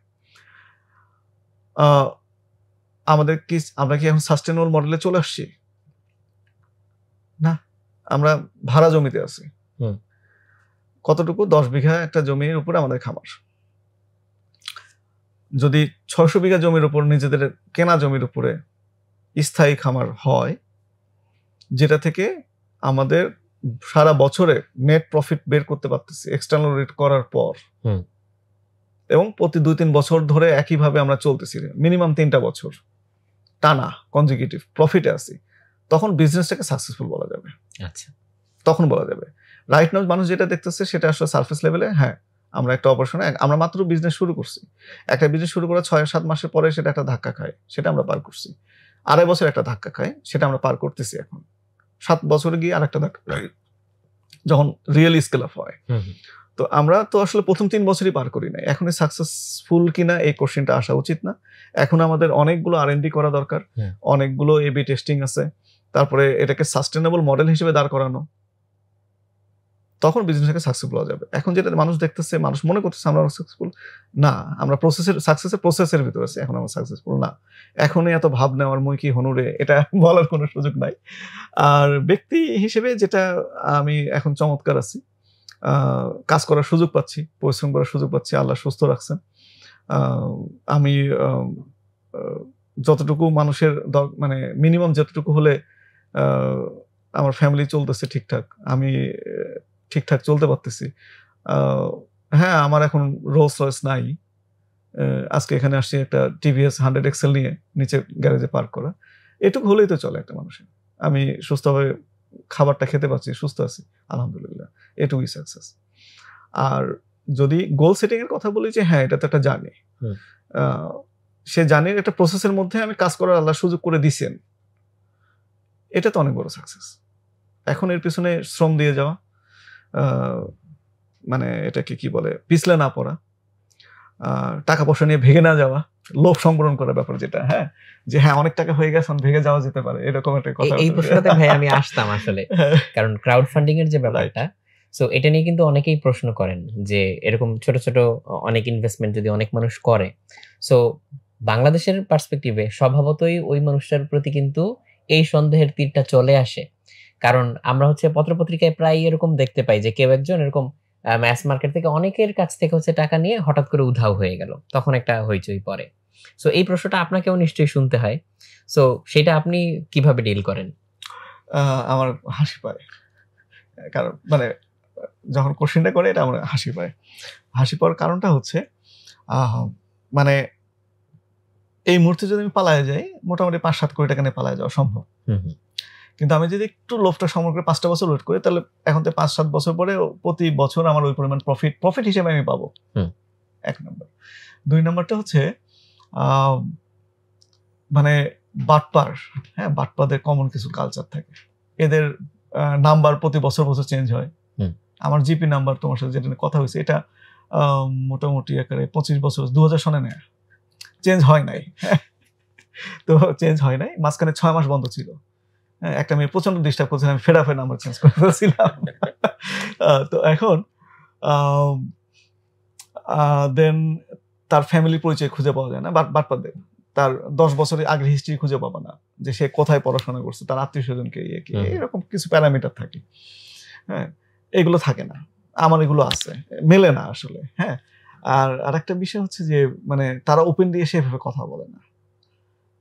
আমরা কি এখন সাস্টেনেবল মডেলে চলে আসছি? না, আমরা ভাড়া জমিতে আছি। কতটুকু? 10 বিঘা একটা জমির উপরে আমাদের খামার। যদি 600 বিঘা জমির উপর, নিজেদের কেনা জমির উপরে স্থায়ী খামার হয়, যেটা থেকে আমাদের সারা বছরে নেট প্রফিট বের করতে পারতেছি এক্সটার্নাল রেট করার পর, এবং প্রতি 2-3 বছর ধরে একইভাবে আমরা চলতেছি, মিনিমাম 3টা বছর টানা কনজিকিউটিভ প্রফিটে আছি, তখন বিজনেসটাকে সাকসেসফুল বলা যাবে। আচ্ছা, তখন বলা যাবে। রাইট নাও মানুষ যেটা দেখতেছে সেটা আসলে সারফেস লেভেলে। হ্যাঁ, আমরা একটা অপারেশনে, আমরা মাত্র বিজনেস শুরু করছি। একটা বিজনেস শুরু করার 6-7 মাসের পরে সেটা একটা ধাক্কা খায়, সেটা আমরা পার করছি। 2.5 বছর একটা ধাক্কা খায়, সেটা আমরা পার করতেছি এখন। 7 বছরে গিয়ে আরেকটা ধাক্কা খায় যখন রিয়েলি স্কেল আপ হয়। তো আমরা তো আসলে প্রথম 3 বছরই পার করি নাই। এখনই সাকসেসফুল কিনা এই কোশ্চেনটা আসা উচিত না। এখন আমাদের অনেকগুলো R&D করা দরকার, অনেকগুলো A/B টেস্টিং আছে, তারপরে এটাকে সাস্টেনেবল মডেল হিসেবে দাঁড় করানো, তখন বিজনেসটাকে সাকসেসফুল হওয়া যাবে। এখন যেটা মানুষ দেখতেছে, মানুষ মনে করতেছে আমরা সাকসেসফুল না, আমরা প্রসেসের ভিতরে আছি, এখন আমরা সাকসেসফুল না। এখনই এত ভাব নেওয়ার মই কি হনুরে, এটা বলার কোনো সুযোগ নাই। আর ব্যক্তি হিসেবে যেটা আমি এখন চমৎকার আছি, কাজ করার সুযোগ পাচ্ছি, পরিশ্রম করার সুযোগ পাচ্ছি, আল্লাহ সুস্থ রাখছেন। আমি যতটুকু মানুষের মানে মিনিমাম যতটুকু হলে আমার ফ্যামিলি চলতেছে ঠিকঠাক, আমি ঠিকঠাক চলতে পারতেছি। হ্যাঁ, আমার এখন রোলস রয়েস নাই, আজকে এখানে আসছি একটা টিভিএস 100 এক্সেল নিয়ে নিচে গ্যারেজে পার্ক করা, এটুকু হলেই তো চলে একটা মানুষের। আমি সুস্থভাবে খাবারটা খেতে পারছি, সুস্থ আছি, আলহামদুলিল্লাহ, এটুকুই সাকসেস। আর যদি গোল সেটিং এর কথা বলি, যে হ্যাঁ এটা তো একটা জার্নি, সে জার্নির একটা প্রসেসের মধ্যে আমি কাজ করার আল্লাহ সুযোগ করে দিছেন, এটা তো অনেক বড় সাকসেস। এখন এর পিছনে শ্রম দিয়ে যাওয়া, মানে এটাকে কি বলে, পিছলে না পড়া, টাকা পয়সা নিয়ে ভেঙে না যাওয়া, লোভ সংবরণ করার ব্যাপার যেটা, হ্যাঁ, যে হ্যাঁ অনেক টাকা হয়ে গেছে, ভেঙে যাওয়া যেতে পারে, এরকম একটা কথা। এই প্রশ্নটাতে ভাই আমি আসতাম আসলে, কারণ ক্রাউড ফান্ডিং এর যে ব্যাপারটা, সো এটা নিয়ে কিন্তু অনেকেই প্রশ্ন করেন যে এরকম ছোট ছোট অনেক ইনভেস্টমেন্ট যদি অনেক মানুষ করে, সো বাংলাদেশের পার্সপেক্টিভে স্বভাবতই ওই মানুষটার প্রতি কিন্তু এই সন্দেহের তীরটা চলে আসে। কারণ আমরা হচ্ছে পত্রপত্রিকায় প্রায় এরকম দেখতে পাই যে কেউ একজন এরকম ম্যাস মার্কেট থেকে অনেকের কাছ থেকে হচ্ছে টাকা নিয়ে হঠাৎ করে উধাও হয়ে গেল, তখন একটা হইচই পড়ে। সো এই প্রশ্নটা আপনাকেও নিশ্চয়ই শুনতে হয়, সো সেটা আপনি কিভাবে ডিল করেন? আমার হাসি পায়, কারণ মানে যখন কোশ্চেনটা করে এটা আমার হাসি পায়। হাসি পাওয়ার কারণটা হচ্ছে, মানে এই মুহূর্তে যদি আমি পালায় যাই, মোটামুটি 5-7 কোটি টাকা নিয়ে পালায় যাওয়া সম্ভব। কিন্তু আমি যদি একটু লোভটা সমর করে 5টা বছর ওয়েট করি, তাহলে এখন তো 5-7 বছর পরে প্রতি বছর আমার ওই পরিমাণ প্রফিট হিসেবে আমি পাবো। 1 নম্বর। 2 নম্বরটা হচ্ছে মানে বাটপার, হ্যাঁ, বাটপাদের কমন কিছু কালচার থাকে, এদের নাম্বার প্রতি বছর বছর চেঞ্জ হয়। আমার জিপি নাম্বার তোমার সাথে যেটা কথা হয়েছে, এটা মোটামুটি একেবারে 25 বছর 2000 সনে নেয়, চেঞ্জ হয় নাই। তো চেঞ্জ হয় নাই, মাঝখানে 6 মাস বন্ধ ছিল। একটা মেয়ে প্রচন্ড ডিস্টার্ব করছিল, আমি ফের নাম্বার চেঞ্জ করে ফেলছিলাম। তো এখন দেন তার ফ্যামিলি পরিচয় খুঁজে পাওয়া যায় না, বাটপাদের তার 10 বছরের আগের হিস্ট্রি খুঁজে পাবা না, যে সে কোথায় পড়াশোনা করছে, তার আত্মীয় স্বজনকে এরকম কিছু প্যারামিটার থাকে, হ্যাঁ, এগুলো থাকে না। আমার এগুলো আছে, মেলে না আসলে। হ্যাঁ, আর আরেকটা বিষয় হচ্ছে যে মানে তারা ওপেন দিয়ে সেভাবে কথা বলে না,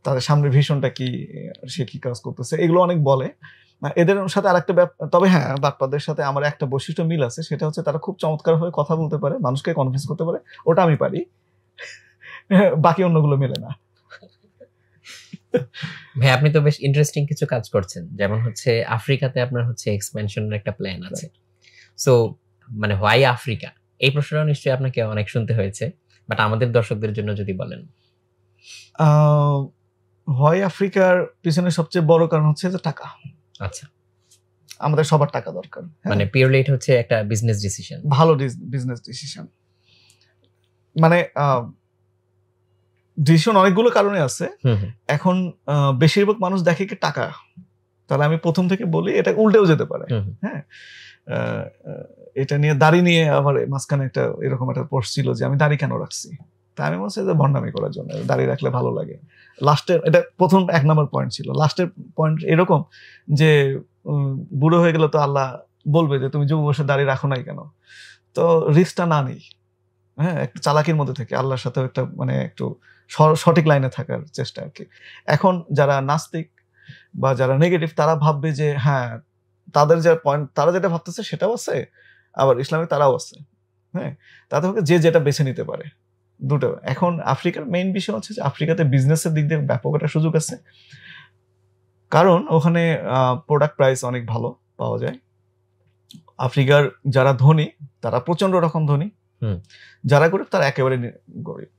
তাদের সামনে ভীষণটা কি, সে কি কাজ করতেছে, এগুলো অনেক বলে। এদের সাথে আরেকটা তবে হ্যাঁ, বাটপাদের সাথে আমার একটা বৈশিষ্ট্য মিল আছে, সেটা হচ্ছে তারা খুব চমৎকার ভাবে কথা বলতে পারে, মানুষকে কনভিন্স করতে পারে, ওটা আমি পারি, বাকি অন্যগুলো মেলে না। ভাই আপনি তো বেশ ইন্টারেস্টিং কিছু কাজ করছেন, যেমন হচ্ছে আফ্রিকাতে আপনার হচ্ছে এক্সপেনশনের একটা প্ল্যান আছে। সো মানে হোয়াই আফ্রিকা, এই প্রশ্নটা নিশ্চয়ই আপনাকে অনেক শুনতে হয়েছে, বাট আমাদের দর্শকদের জন্য যদি বলেন। হোয়াই আফ্রিকার পিছনে সবচেয়ে বড় কারণ হচ্ছে যে টাকা। আচ্ছা, আমাদের সবার টাকা দরকার, মানে পিওরলি এটা হচ্ছে একটা বিজনেস ডিসিশন, ভালো বিজনেস ডিসিশন। মানে ডিসিশন অনেকগুলো কারণে আছে। এখন বেশিরভাগ মানুষ দেখে কি টাকা, তাহলে আমি প্রথম থেকে বলি এটা উল্টেও যেতে পারে। হ্যাঁ, এটা নিয়ে দাড়ি নিয়ে আবার মাঝখানে একটা এরকম একটা পোস্ট ছিল যে আমি দাড়ি কেন রাখছি, তা আমি বলছি যে ভণ্ডামি করার জন্য, দাড়ি রাখলে ভালো লাগে। লাস্টের এটা প্রথম 1 নম্বর পয়েন্ট ছিল। লাস্টের পয়েন্ট এরকম যে বুড়ো হয়ে গেলে তো আল্লাহ বলবে যে তুমি যুব বয়সে দাড়ি রাখো নাই কেন, তো রিস্কটা না নেই। হ্যাঁ, একটা চালাকির মধ্যে থেকে আল্লাহর সাথে একটা মানে একটু সঠিক লাইনে থাকার চেষ্টা আর কি। এখন যারা নাস্তিক বা যারা নেগেটিভ, তারা ভাববে যে হ্যাঁ, তাদের যে পয়েন্ট, তারা যেটা ভাবতেছে সেটাও আছে, আবার ইসলামে তারাও আছে। হ্যাঁ, তাদের যে যেটা বেছে নিতে পারে, দুটো। এখন আফ্রিকার মেইন বিষয় হচ্ছে যে আফ্রিকাতে বিজনেসের দিক দিয়ে ব্যাপক একটা সুযোগ আছে, কারণ ওখানে প্রোডাক্ট প্রাইস অনেক ভালো পাওয়া যায়। আফ্রিকার যারা ধনী তারা প্রচন্ড রকম ধনী, যারা গরিব তারা একেবারে গরিব।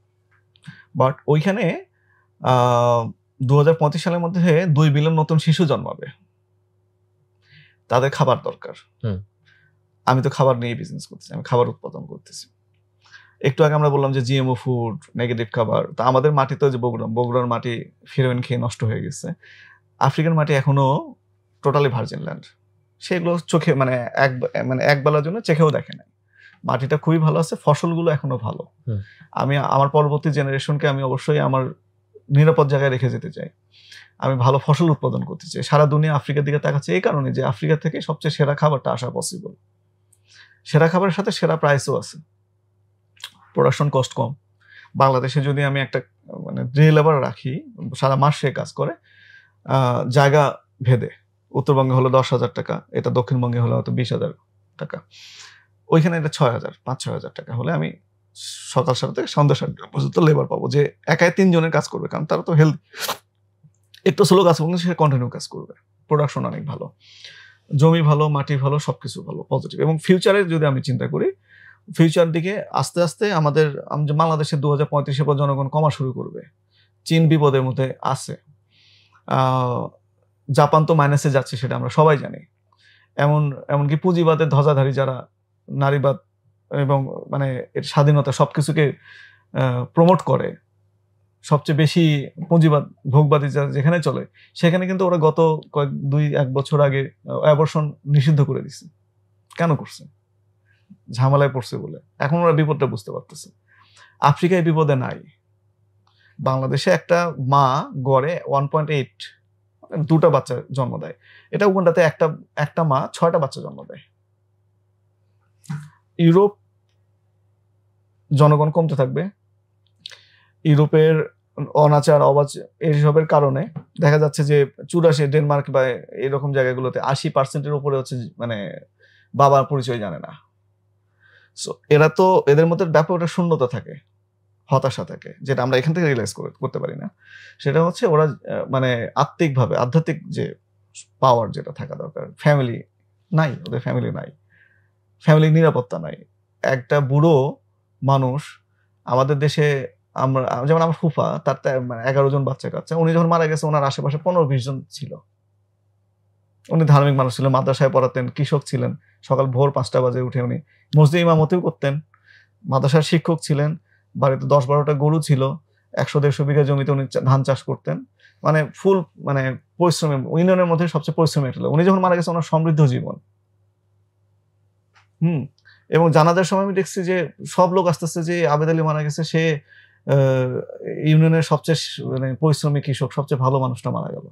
বাট ওইখানে 2035 সালের মধ্যে 2 বিলিয়ন নতুন শিশু জন্মাবে, তাদের খাবার দরকার। আমি তো খাবার নিয়ে বিজনেস করতেছি, আমি খাবার উৎপাদন করতেছি। একটু আগে আমরা বললাম যে জিএমও ফুড, নেগেটিভ খাবার, তো আমাদের মাটি তো যে বগুড়ার মাটি ফেরোইন খেয়ে নষ্ট হয়ে গেছে। আফ্রিকান মাটি এখনো টোটালি ভার্জিন ল্যান্ড, সেগুলো চোখে মানে এক বেলার জন্য চেখেও দেখে নাই। মাটিটা খুবই ভালো আছে, ফসলগুলো এখনো ভালো। আমি আমার পরবর্তী জেনারেশনকে আমি অবশ্যই আমার নিরাপদ জায়গায় রেখে যেতে চাই, আমি ভালো ফসল উৎপাদন করতে চাই। সারা দুনিয়া আফ্রিকার দিকে তাকাচ্ছে এই কারণে যে আফ্রিকা থেকে সবচেয়ে সেরা খাবারটা আসা পসিবল। সেরা খাবারের সাথে সেরা প্রাইসও আছে, প্রোডাকশন কস্ট কম। বাংলাদেশে যদি আমি একটা মানে ডে লেবার রাখি, সারা মাস সে কাজ করে, জায়গা ভেদে উত্তরবঙ্গে হলো 10,000 টাকা, এটা দক্ষিণবঙ্গে হলো হয়তো 20,000 টাকা, ওইখানে এটা 6,000, 5-6,000 টাকা হলে আমি সকাল 7টা থেকে সন্ধ্যা 7টা পর্যন্ত লেবার পাবো, যে একাই 3 জনের কাজ করবে, কারণ তারা তো হেলথ একটু স্লো কাজ করবে, সে কন্টিনিউ কাজ করবে, প্রোডাকশন অনেক ভালো, জমি ভালো, মাটি ভালো, সবকিছু ভালো, পজিটিভ। এবং ফিউচারে যদি আমি চিন্তা করি, ফিউচার দিকে আস্তে আস্তে আমাদের বাংলাদেশে 2035 পর জনগণ কমা শুরু করবে, চীন বিপদের মধ্যে আছে, জাপান তো মাইনাসে যাচ্ছে, সেটা আমরা সবাই জানি। এমনকি পুঁজিবাদের ধ্বজাধারী যারা, নারীবাদ এবং মানে এর স্বাধীনতা সবকিছুকে প্রমোট করে, সবচেয়ে বেশি পুঁজিবাদ ভোগবাদী যারা যেখানে চলে, সেখানে কিন্তু ওরা গত 2-1 বছর আগে অ্যাবর্শন নিষিদ্ধ করে দিচ্ছে। কেন করছে? ঝামেলায় পড়ছে বলে। এখন ওরা বিপদটা বুঝতে পারতেছে। আফ্রিকায় বিপদে নাই। বাংলাদেশে একটা মা গড়ে 1.8 2টা বাচ্চা জন্ম দেয়, এটা উগান্ডাতে একটা মা 6টা বাচ্চা জন্ম দেয়। ইউরোপ জনগণ কমতে থাকবে, ইউরোপের অনাচার এইসবের কারণে দেখা যাচ্ছে যে 84 ডেনমার্ক বা এরকম জায়গাগুলোতে 80% উপরে হচ্ছে মানে বাবার পরিচয় জানে না। সো এরা তো, এদের মধ্যে ব্যাপক একটা শূন্যতা থাকে, হতাশা থাকে, যেটা আমরা এখান থেকে রিয়েলাইজ করতে পারি না। সেটা হচ্ছে ওরা মানে আত্মিকভাবে, আধ্যাত্মিক যে পাওয়ার যেটা থাকা দরকার, ফ্যামিলি নাই, ওদের ফ্যামিলি নাই, ফ্যামিলি নিরাপত্তা নাই। একটা বুড়ো মানুষ আমাদের দেশে, যেমন আমার ফুফা, তার 11 জন বাচ্চা কাচ্চা, উনি যখন মারা গেছে ওনার আশেপাশে 15-20 জন ছিল। উনি ধার্মিক মানুষ ছিলেন, মাদ্রাসায় পড়াতেন, কৃষক ছিলেন, সকাল ভোর 5টা বাজে উঠে উনি মসজিদে ইমামতিও করতেন, মাদ্রাসার শিক্ষক ছিলেন, বাড়িতে 10-12টা গরু ছিল, 100-150 বিঘা জমিতে উনি ধান চাষ করতেন, মানে ফুল মানে পরিশ্রমী, ইউনিয়নের মধ্যে সবচেয়ে পরিশ্রমী একটা লোক। উনি যখন মারা গেছে ওনার সমৃদ্ধ জীবন। এবং জানাজার সময় আমি দেখছি যে সব লোক আস্তে আস্তে, যে আবেদ আলী মারা গেছে, সে ইউনিয়নের সবচেয়ে মানে পরিশ্রমী কৃষক, সবচেয়ে ভালো মানুষটা মারা গেল।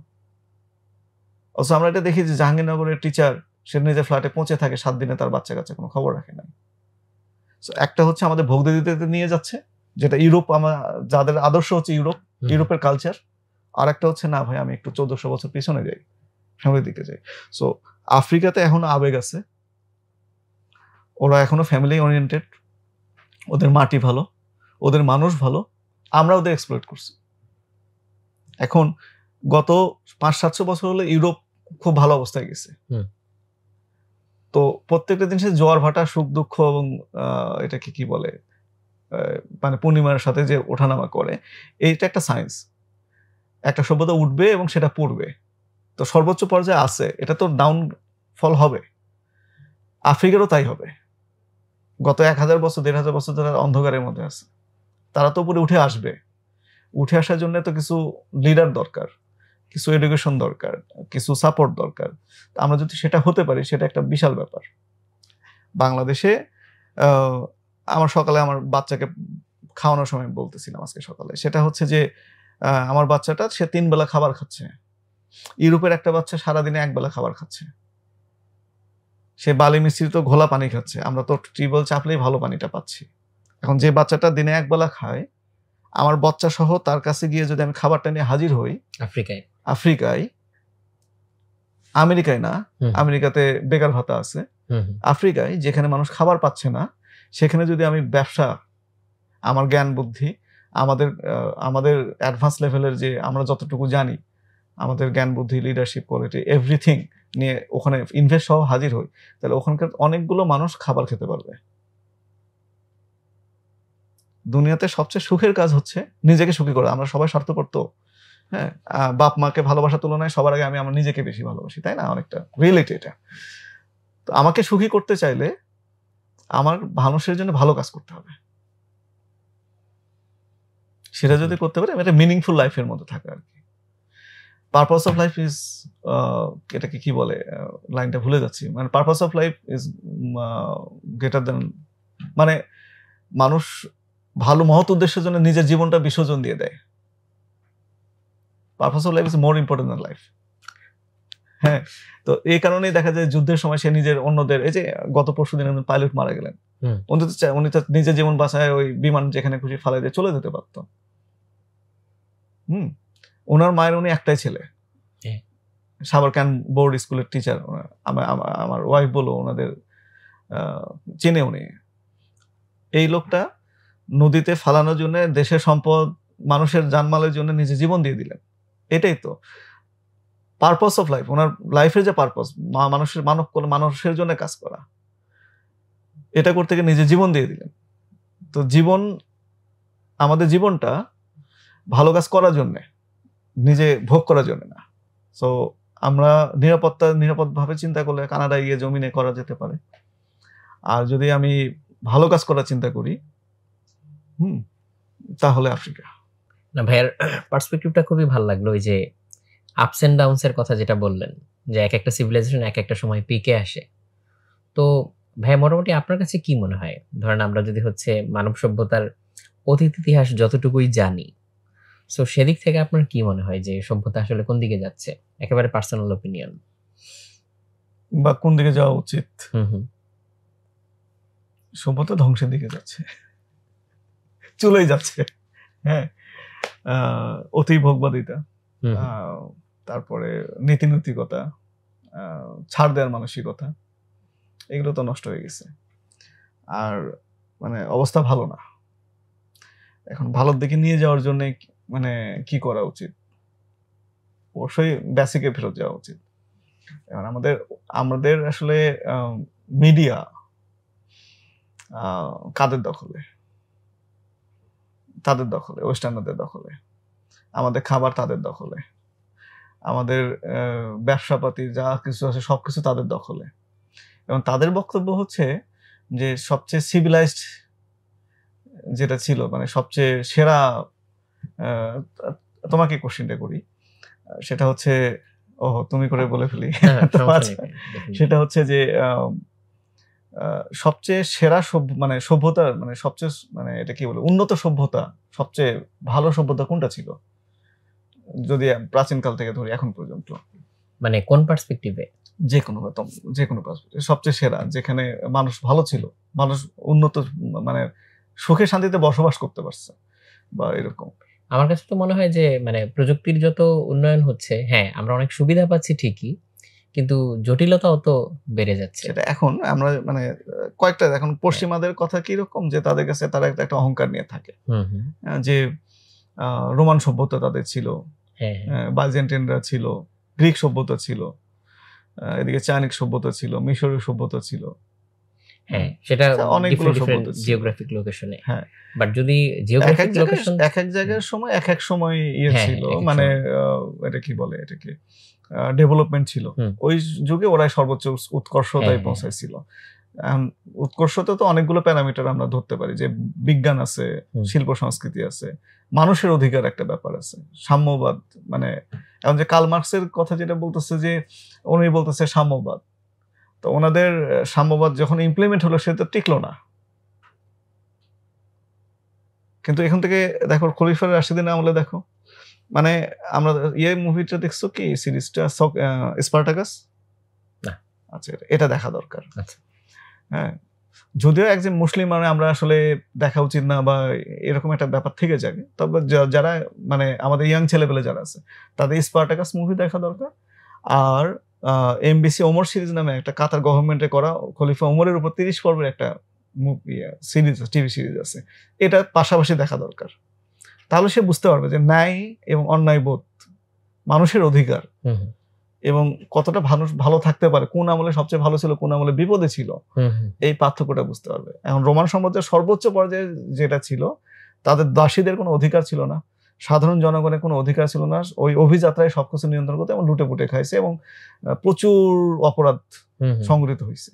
অথচ আমরা এটা দেখি যে জাহাঙ্গীরনগরের টিচার, সে নিজের ফ্ল্যাটে পৌঁছে থাকে 7 দিনে, তার বাচ্চা কাচ্চা কোনো খবর রাখে না। একটা হচ্ছে আমাদের ভোগ দিতে নিয়ে যাচ্ছে, যেটা ইউরোপ, যাদের আদর্শ হচ্ছে ইউরোপের কালচার। আর একটা হচ্ছে না ভাই, আমি একটু 1400 বছর পিছনে যাই, ফ্যামিলির দিকে যাই। সো আফ্রিকাতে এখনো আবেগ আছে, ওরা এখনো ফ্যামিলি ওরিয়েন্টেড, ওদের মাটি ভালো, ওদের মানুষ ভালো, আমরা ওদের এক্সপ্লয়েট করছি। এখন গত 500-700 বছর হলে ইউরোপ খুব ভালো অবস্থায় গেছে। তো প্রত্যেকটা জিনিসের জোয়ার ভাটা, সুখ দুঃখ এবং এটাকে কি বলে, মানে পূর্ণিমার সাথে যে ওঠানামা করে, এইটা একটা সায়েন্স। একটা সভ্যতা উঠবে এবং সেটা পড়বে, তো সর্বোচ্চ পর্যায়ে আছে, এটা তো ডাউনফল হবে। আফ্রিকারও তাই হবে। গত 1000 বছর 1500 বছর যারা অন্ধকারের মধ্যে আছে, তারা তো উপরে উঠে আসবে। উঠে আসার জন্য তো কিছু লিডার দরকার, কিছু এডুকেশন দরকার, কিছু সাপোর্ট দরকার। আমরা যদি সেটা হতে পারি, সেটা একটা বিশাল ব্যাপার। বাংলাদেশে আমার সকালে আমার বাচ্চাকে খাওয়ানোর সময় বলতেছিলাম আজকে সকালে, সেটা হচ্ছে যে আমার বাচ্চাটা, সে 3 বেলা খাবার খাচ্ছে। ইউরোপের একটা বাচ্চা সারাদিনে 1 বেলা খাবার খাচ্ছে, সে বালি মিশ্রিত ঘোলা পানি খাচ্ছে। আমরা তো টিউবওয়েল চাপলেই ভালো পানিটা পাচ্ছি। এখন যে বাচ্চাটা দিনে 1 বেলা খায়, আমার বাচ্চা সহ তার কাছে গিয়ে যদি আমি খাবারটা নিয়ে হাজির হই, আফ্রিকায়, আমেরিকায় না, আমেরিকাতে বেকার ভাতা আছে, আফ্রিকায় যেখানে মানুষ খাবার পাচ্ছে না, সেখানে যদি আমি ব্যবসা, আমার জ্ঞান বুদ্ধি, আমাদের অ্যাডভান্স লেভেলের যে আমরা যতটুকু জানি, আমাদের জ্ঞান বুদ্ধি, লিডারশিপ কোয়ালিটি, এভরিথিং নিয়ে ওখানে ইনভেস্ট সহ হাজির হই, তাহলে ওখানকার অনেকগুলো মানুষ খাবার খেতে পারবে। দুনিয়াতে সবচেয়ে সুখের কাজ হচ্ছে নিজেকে সুখী করা। আমরা সবাই স্বার্থপর তো, হ্যাঁ, বাপ মাকে ভালোবাসার তুলনায় সবার আগে আমি আমার নিজেকে বেশি ভালোবাসি, তাই না? অনেকটা রিয়েলিটি এটা। তো আমাকে সুখী করতে চাইলে আমার মানুষের জন্য ভালো কাজ করতে হবে। সেটা যদি করতে পারে, এটা মিনিংফুল লাইফের মধ্যে থাকা আর কি। পারপাস অফ লাইফ ইজ, এটাকে কি বলে, লাইনটা ভুলে যাচ্ছি, মানে purpose of life is greater than, মানে মানুষ ভালো মহৎ উদ্দেশ্যের জন্য নিজের জীবনটা বিসর্জন দিয়ে দেয়। Purpose of life is more important than life. হ্যাঁ, তো এই কারণেই দেখা যায় যুদ্ধের সময় সে নিজের, অন্যদের, এই যে গত পরশুদিন একজন পাইলট মারা গেলেন, উনি তো নিজের জীবন বাঁচায় ওই বিমান যেখানে খুশি ফালাই দিয়ে চলে যেতে পারত। ওনার মায়ের উনি একটাই ছেলে, সাবারকান বোর্ড স্কুলের টিচার, আমার ওয়াইফ বলো, ওনাদের চেনে উনি। এই লোকটা নদীতে ফালানোর জন্য দেশের সম্পদ, মানুষের জানমালের জন্য নিজে জীবন দিয়ে দিলেন। এটাই তো পারপাস অফ লাইফ, ওনার লাইফের যে পারপাস, মানুষের জন্য কাজ করা, এটা করতে গিয়ে নিজে জীবন দিয়ে দিলেন। তো আমাদের জীবনটা ভালো কাজ করার জন্য, নিজে ভোগ করার জন্য না। সো আমরা নিরাপদভাবে চিন্তা করলে কানাডায় গিয়ে জমিনে করা যেতে পারে। আর যদি আমি ভালো কাজ করার চিন্তা করি তাহলে আফ্রিকা। না ভাইয়ার পার্সপেক্টিভটা খুবই ভালো লাগলো, ওই যে আপস এন্ড ডাউনস এর কথা যেটা বললেন, যে এক একটা সিভিলাইজেশন এক একটা সময় পিকে আসে। তো ভাই মোটামুটি আপনার কাছে কি মনে হয়, ধরেন আমরা যদি হচ্ছে মানব সভ্যতার অতীত ইতিহাস যতটুকুই জানি, সো সেদিক থেকে আপনার কি মনে হয় যে সভ্যতা আসলে কোন দিকে যাচ্ছে? একেবারে পার্সোনাল অপিনিয়ন, বা কোন দিকে যাওয়া উচিত? সভ্যতা ধ্বংসের দিকে যাচ্ছে, চলেই যাচ্ছে। হ্যাঁ, অতি ভোগবাদিতা, তারপরে নীতিনৈতিকতা, ছাড় দেওয়ার মানসিকতা, এগুলো তো নষ্ট হয়ে গেছে। আর মানে অবস্থা ভালো না। এখন ভালোর দিকে নিয়ে যাওয়ার জন্য মানে কি করা উচিত? অবশ্যই বেসিকে ফেরত যাওয়া উচিত। এখন আমাদের আসলে মিডিয়া কাদের দখলে? তাদের দখলে, ওয়েস্টার্নারদের দখলে। আমাদের খাবার তাদের দখলে, আমাদের ব্যবসাপাতি যা কিছু আছে সবকিছু তাদের দখলে। এবং তাদের বক্তব্য হচ্ছে যে সবচেয়ে সিভিলাইজড যেটা ছিল, মানে সবচেয়ে সেরা, তোমাকে কোশ্চেনটা করি, সেটা হচ্ছে তুমি করে বলে ফেলি। সেটা হচ্ছে যে সবচেয়ে সেরা সভ্যতা, মানে সবচেয়ে, মানে এটা কি বলে, উন্নত সভ্যতা, সবচেয়ে ভালো সভ্যতা কোনটা ছিল যদি প্রাচীনকাল থেকে ধরি এখন পর্যন্ত? মানে কোন পার্সপেক্টিভে? যে কোনো পার্সপেক্টিভ, সবচেয়ে সেরা, যেখানে মানুষ ভালো ছিল, মানুষ উন্নত, মানে সুখে শান্তিতে বসবাস করতে পারছে, বা এরকম। আমার কাছে তো মনে হয় যে মানে প্রযুক্তির যত উন্নয়ন হচ্ছে, হ্যাঁ আমরা অনেক সুবিধা পাচ্ছি ঠিকই, কিন্তু জটিলতাও তো বেড়ে যাচ্ছে। সেটা এখন আমরা মানে কয়েকটা, এখন পশ্চিমাদের কথা কি রকম, যে তাদের কাছে তারা একটা অহংকার নিয়ে থাকে, যে রোমান সভ্যতা তাদের ছিল, বাইজেন্টাইনরা ছিল, গ্রিক সভ্যতা ছিল, এদিকে চাইনিজ সভ্যতা ছিল, মিশরীয় সভ্যতা ছিল। হ্যাঁ, সেটা অনেকগুলো সভ্যতা জিওগ্রাফিক লোকেশনে। হ্যাঁ, বাট যদি জিওগ্রাফিক লোকেশন এক এক জায়গার সময় এক এক সময় ছিল, মানে এটা কি বলে, এটাকে ডেভেলপমেন্ট ছিল। ওই যুগে ওরাই সর্বোচ্চ উৎকর্ষতায় পৌঁছাইছিল। উৎকর্ষতা তো অনেকগুলো প্যারামিটার আমরা ধরতে পারি, যে বিজ্ঞান আছে, শিল্প সংস্কৃতি আছে, মানুষের অধিকার একটা ব্যাপার আছে, সাম্যবাদ, মানে এখন যে কার্ল মার্কসের কথা যেটা বলতেছে, যে উনি বলতেছে সাম্যবাদ, তো ওনাদের সাম্যবাদ যখন ইমপ্লিমেন্ট হলো সে তো টিকলো না। কিন্তু এখান থেকে দেখো খলিফা রাশিদিন আমলে দেখো, মানে আমরা মুভিটা দেখছো কি, সিরিজটা স্পার্টাকাস? আচ্ছা, এটা দেখা দরকার। হ্যাঁ, যদিও একজন মুসলিম মানে আমরা আসলে দেখা উচিত না, বা এরকম একটা ব্যাপার থেকে যায়, তবে যারা মানে আমাদের ইয়াং ছেলেপেলে যারা আছে তাদের স্পার্টাকাস মুভি দেখা দরকার। আর এমবিসি ওমর সিরিজ নামে একটা কাতার গভর্নমেন্টে করা খলিফা ওমরের উপর 30 পর্বের একটা সিরিজ, টিভি সিরিজ আছে, এটা পাশাপাশি দেখা দরকার। তাহলে সে বুঝতে পারবে যে ন্যায় এবং অন্যায় বোধ, মানুষের অধিকার, এবং কতটা ভালো থাকতে পারে, কোন আমলে সবচেয়ে ভালো ছিল, কোন আমলে বিপদে ছিল, এই পার্থক্যটা বুঝতে পারবে। এখন রোমান সাম্রাজ্যের সর্বোচ্চ পর্যায়ে যেটা ছিল, তাদের দাসীদের কোনো অধিকার ছিল না, সাধারণ জনগণের কোনো অধিকার ছিল না, ওই অভিযাত্রায় সবকিছু নিয়ন্ত্রণ করতে এবং লুটে পুটে খাইছে, এবং প্রচুর অপরাধ সংঘটিত হয়েছে।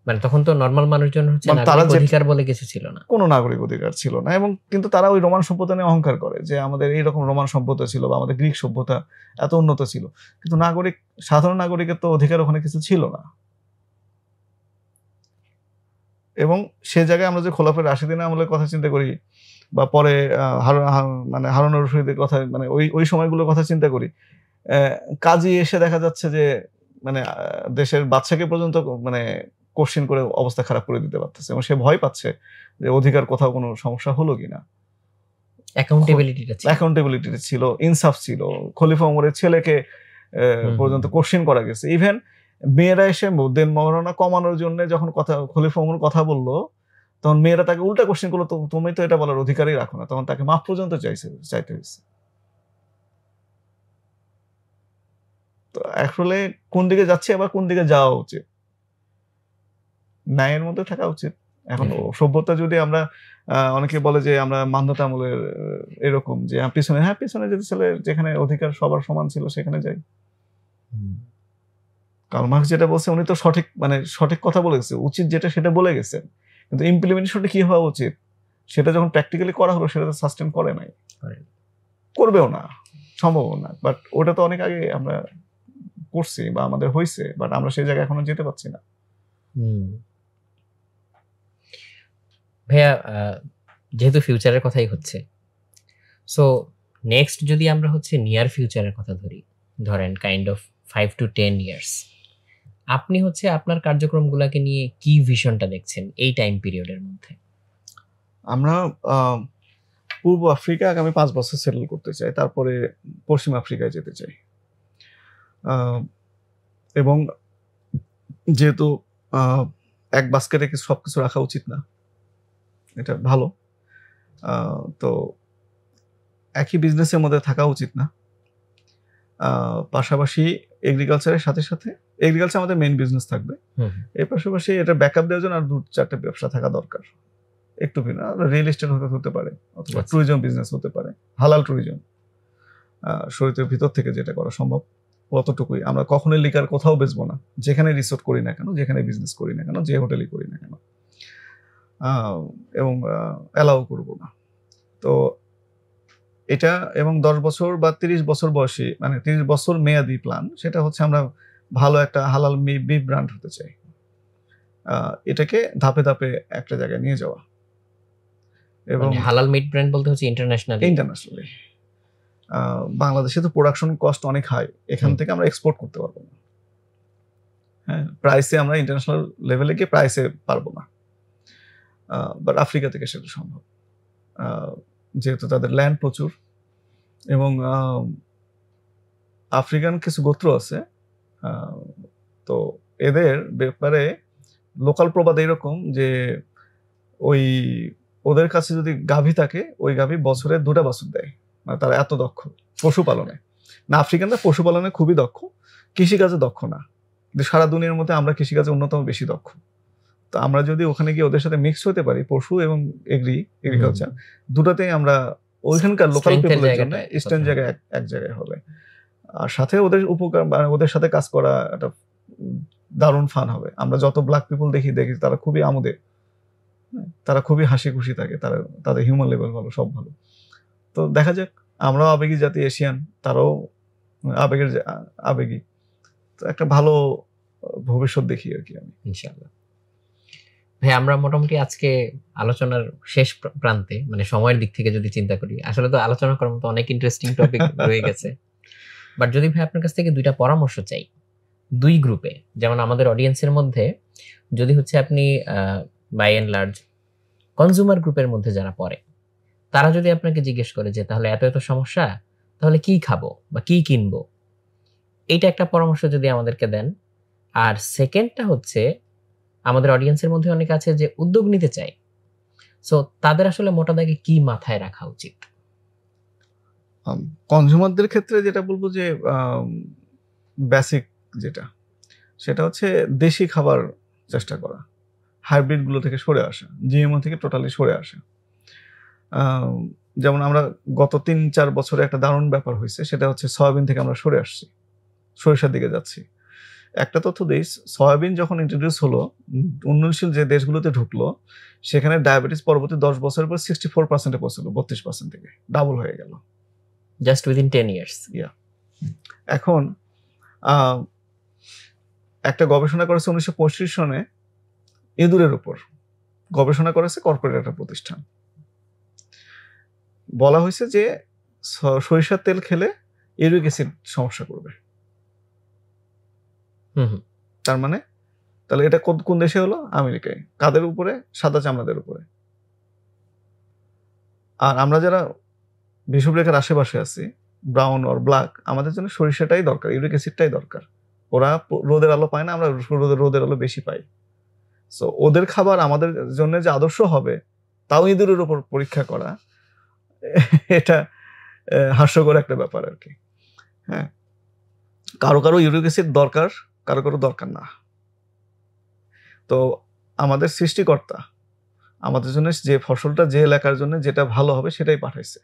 মানে তখন তো নরমাল মানুষজন হচ্ছে নাগরিক অধিকার বলে কিছু ছিল না, কোনো নাগরিক অধিকার ছিল না। এবং কিন্তু তারা ওই রোমান সভ্যতা নিয়ে অহংকার করে যে আমাদের এইরকম রোমান সভ্যতা ছিল, বা আমাদের গ্রিক সভ্যতা এত উন্নত ছিল, কিন্তু সাধারণ নাগরিকের তো অধিকার ওখানে কিছু ছিল না। এবং সে জায়গায় আমরা যে খোলাফা রাশিদিন আমলের কথা চিন্তা করি, বা পরে মানে হারুনুর রশিদের কথা, মানে ওই সময়গুলোর কথা চিন্তা করি, কাজী এসে দেখা যাচ্ছে যে মানে দেশের বাদশাকে পর্যন্ত মানে কোশ্চেন করে অবস্থা খারাপ করে দিতে পারতেছে, এবং সে ভয় পাচ্ছে যে অধিকার কোথাও কোনো সমস্যা হলো কিনা। অ্যাকাউন্টেবিলিটি ছিল, ইনসাফ ছিল, খলিফা ওমরের ছেলেকে পর্যন্ত কোশ্চেন করা গেছে। ইভেন মেয়েরা এসে দেন মহারণা কমানোর জন্য যখন খলিফা ওমর কথা বললো, তখন মেয়েরা তাকে উল্টা কোশ্চেন করলো, তুমি তো এটা বলার অধিকারই রাখো না, তখন তাকে মাফ পর্যন্ত চাইতে হয়েছে। তো আসলে কোন দিকে যাচ্ছে আবার কোন দিকে যাওয়া উচিত, ন্যায়ের মধ্যে থাকা উচিত। এখন সভ্যতা যদি আমরা অনেকে বলে যে আমরা মান্যতা আমলের এরকম যে পিছনে যদি ছেলে যেখানে অধিকার সবার সমান ছিল সেখানে যাই। কার্ল মার্কস যেটা বলছে উনি তো সঠিক কথা বলে গেছে, উচিত যেটা সেটা বলে গেছেন, কিন্তু ইমপ্লিমেন্টেশনটা কি হওয়া উচিত সেটা যখন প্র্যাকটিক্যালি করা হলো সেটা তো সাস্টেন করে নাই, করবেও না, সম্ভব না। বাট ওটা তো অনেক আগে আমরা করছি বা আমাদের হয়েছে, বাট আমরা সেই জায়গায় এখনো যেতে পারছি না। ভাইয়া যেহেতু ফিউচারের কথাই হচ্ছে, সো নেক্সট যদি আমরা হচ্ছে নিয়ার ফিউচারের কথা ধরেন কাইন্ড অফ 5 to 10 ইয়ার্স, আপনি হচ্ছে আপনার কার্যক্রমগুলোকে নিয়ে কি ভিশনটা দেখছেন এই টাইম পিরিয়ডের মধ্যে? আমরা পূর্ব আফ্রিকা আগামী 5 বছর সেটেল করতে চাই, তারপরে পশ্চিম আফ্রিকায় যেতে চাই। এবং যেহেতু এক বাস্কেটে সবকিছু রাখা উচিত না, এটা ভালো, তো একই বিজনেসের মধ্যে থাকা উচিত না। পাশাপাশি এগ্রিকালচারের সাথে এগ্রিকালচার আমাদের মেইন বিজনেস থাকবে, এর পাশাপাশি এটা ব্যাকআপ দেওয়ার জন্য আর 2-4টা ব্যবসা থাকা দরকার। একটু ভিন্ন, রিয়েল এস্টেট হতে পারে, অথবা ট্যুরিজম বিজনেস হতে পারে, হালাল ট্যুরিজম, শরীরের ভিতর থেকে যেটা করা সম্ভব অতটুকুই। আমরা কখনোই লিকার কোথাও বেচবো না, যেখানে রিসোর্ট করি না কেন, যেখানে বিজনেস করি না কেন, যে হোটেলই করি না কেন, এবং অ্যালাউ করবো না। তো এটা এবং 10 বছর বা 30 বছর বয়সী, 30 বছর মেয়াদি প্ল্যান, সেটা হচ্ছে আমরা ভালো একটা হালাল বিফ ব্র্যান্ড হতে চাই। এটাকে ধাপে ধাপে একটা জায়গায় নিয়ে যাওয়া। এবং হালাল মিট ব্র্যান্ড বলতে হচ্ছে ইন্টারন্যাশনালি। বাংলাদেশে তো প্রোডাকশন কস্ট অনেক হাই, এখান থেকে আমরা এক্সপোর্ট করতে পারবো না। হ্যাঁ, প্রাইসে আমরা ইন্টারন্যাশনাল লেভেলে গিয়ে প্রাইসে পারবো না, বাট আফ্রিকা থেকে সেটা সম্ভব, যেহেতু তাদের ল্যান্ড প্রচুর। এবং আফ্রিকান কিছু গোত্র আছে, তো এদের ব্যাপারে লোকাল প্রবাদ এরকম যে ওদের কাছে যদি গাভী থাকে, ওই গাভী বছরে 2টা বাছুর দেয়, তারা এত দক্ষ পশুপালনে। না, আফ্রিকানরা পশুপালনে খুবই দক্ষ, কৃষিকাজে দক্ষ না, কিন্তু সারা দুনিয়ার মধ্যে আমরা কৃষিকাজে অন্যতম বেশি দক্ষ। তো আমরা যদি ওখানে গিয়ে ওদের সাথে মিক্স হতে পারি, পশু এবং এগ্রিকালচার দুটাতেই আমরা ওইখানকার লোকাল পিপলের জন্য ইস্টার্ন জায়গায় এক জায়গায় হবে। আর সাথে ওদের উপকার, ওদের সাথে কাজ করা একটা দারুণ ফান হবে। আমরা যত ব্ল্যাক পিপল দেখি তারা খুবই আমোদে, তারা খুবই হাসি খুশি থাকে, তাদের হিউম্যান লেভেল ভালো, সব ভালো। তো দেখা যাক, আমরাও আবেগী জাতি, এশিয়ান, তারাও আবেগী, তো একটা ভালো ভবিষ্যৎ দেখি আর কি আমি, ইনশাআল্লাহ। ভাই, আমরা মোটামুটি আজকে আলোচনার শেষ প্রান্তে, সময়ের দিক থেকে যদি চিন্তা করি, আসলে তো আলোচনা করার মতো অনেক ইন্টারেস্টিং টপিক রয়ে গেছে। বাট যদি ভাই আপনার কাছ থেকে 2টা পরামর্শ চাই 2 গ্রুপে, যেমন আমাদের অডিয়েন্সের মধ্যে যদি হচ্ছে আপনি বাই এন্ড লার্জ কনজিউমার গ্রুপের মধ্যে যারা পড়ে, তারা যদি আপনাকে জিজ্ঞেস করে যে তাহলে এত এত সমস্যা, তাহলে কি খাবো বা কি কিনবো, এইটা একটা পরামর্শ যদি আমাদেরকে দেন। আর সেকেন্ডটা হচ্ছে, আমাদের অডিয়েন্সের মধ্যে অনেক আছে যে উদ্যোগ নিতে চায়, সো তাদের আসলে মোটা দাগে কি মাথায় রাখা উচিত? কনজিউমারদের ক্ষেত্রে যেটা বলবো যে বেসিক সেটা হচ্ছে দেশি খাবার চেষ্টা করা, হাইব্রিড গুলো থেকে সরে আসা, জিএমও থেকে টোটালি সরে আসা। যেমন আমরা গত 3-4 বছরে একটা দারুণ ব্যাপার হয়েছে, সেটা হচ্ছে সয়াবিন থেকে আমরা সরে আসছি, সরিষার দিকে যাচ্ছি। একটা তথ্য দিই, সয়াবিন যখন ইন্ট্রোডিউস হলো, উন্নয়নশীল যে দেশগুলোতে ঢুকলো, সেখানে ডায়াবেটিস পরবর্তী 10 বছরের পর 64%-এ পৌঁছলো, 32% থেকে ডাবল হয়ে গেল, জাস্ট উইদিন 10 ইয়ার্স। এখন একটা গবেষণা করেছে 1965 সনে ইঁদুরের উপর, গবেষণা করেছে কর্পোরেট একটা প্রতিষ্ঠান। বলা হয়েছে যে সরিষার তেল খেলে ইউরিক অ্যাসিড সমস্যা করবে। তার তাহলে এটা কোন দেশে হলো? আমেরিকায়। কাদের উপরে? সাদা চামড়াদের উপরে। আর আমরা যারা বিষুবরেখার আশেপাশে আছি, ব্রাউন অর ব্ল্যাক, আমাদের জন্য সরিষাটাই দরকার, ইউরিক অ্যাসিডটাই দরকার। ওরা রোদের আলো পায় না, আমরা রোদের আলো বেশি পাই। সো ওদের খাবার আমাদের জন্য যে আদর্শ হবে, তাও ইঁদুরের উপর পরীক্ষা করা, এটা হাস্যকর একটা ব্যাপার আর কি। হ্যাঁ, কারো কারো ইউরিক অ্যাসিড দরকার, কারো কারো দরকার না। তো আমাদের সৃষ্টিকর্তা আমাদের জন্য যে ফসলটা যে এলাকার জন্য যেটা ভালো হবে সেটাই পাঠাইছে।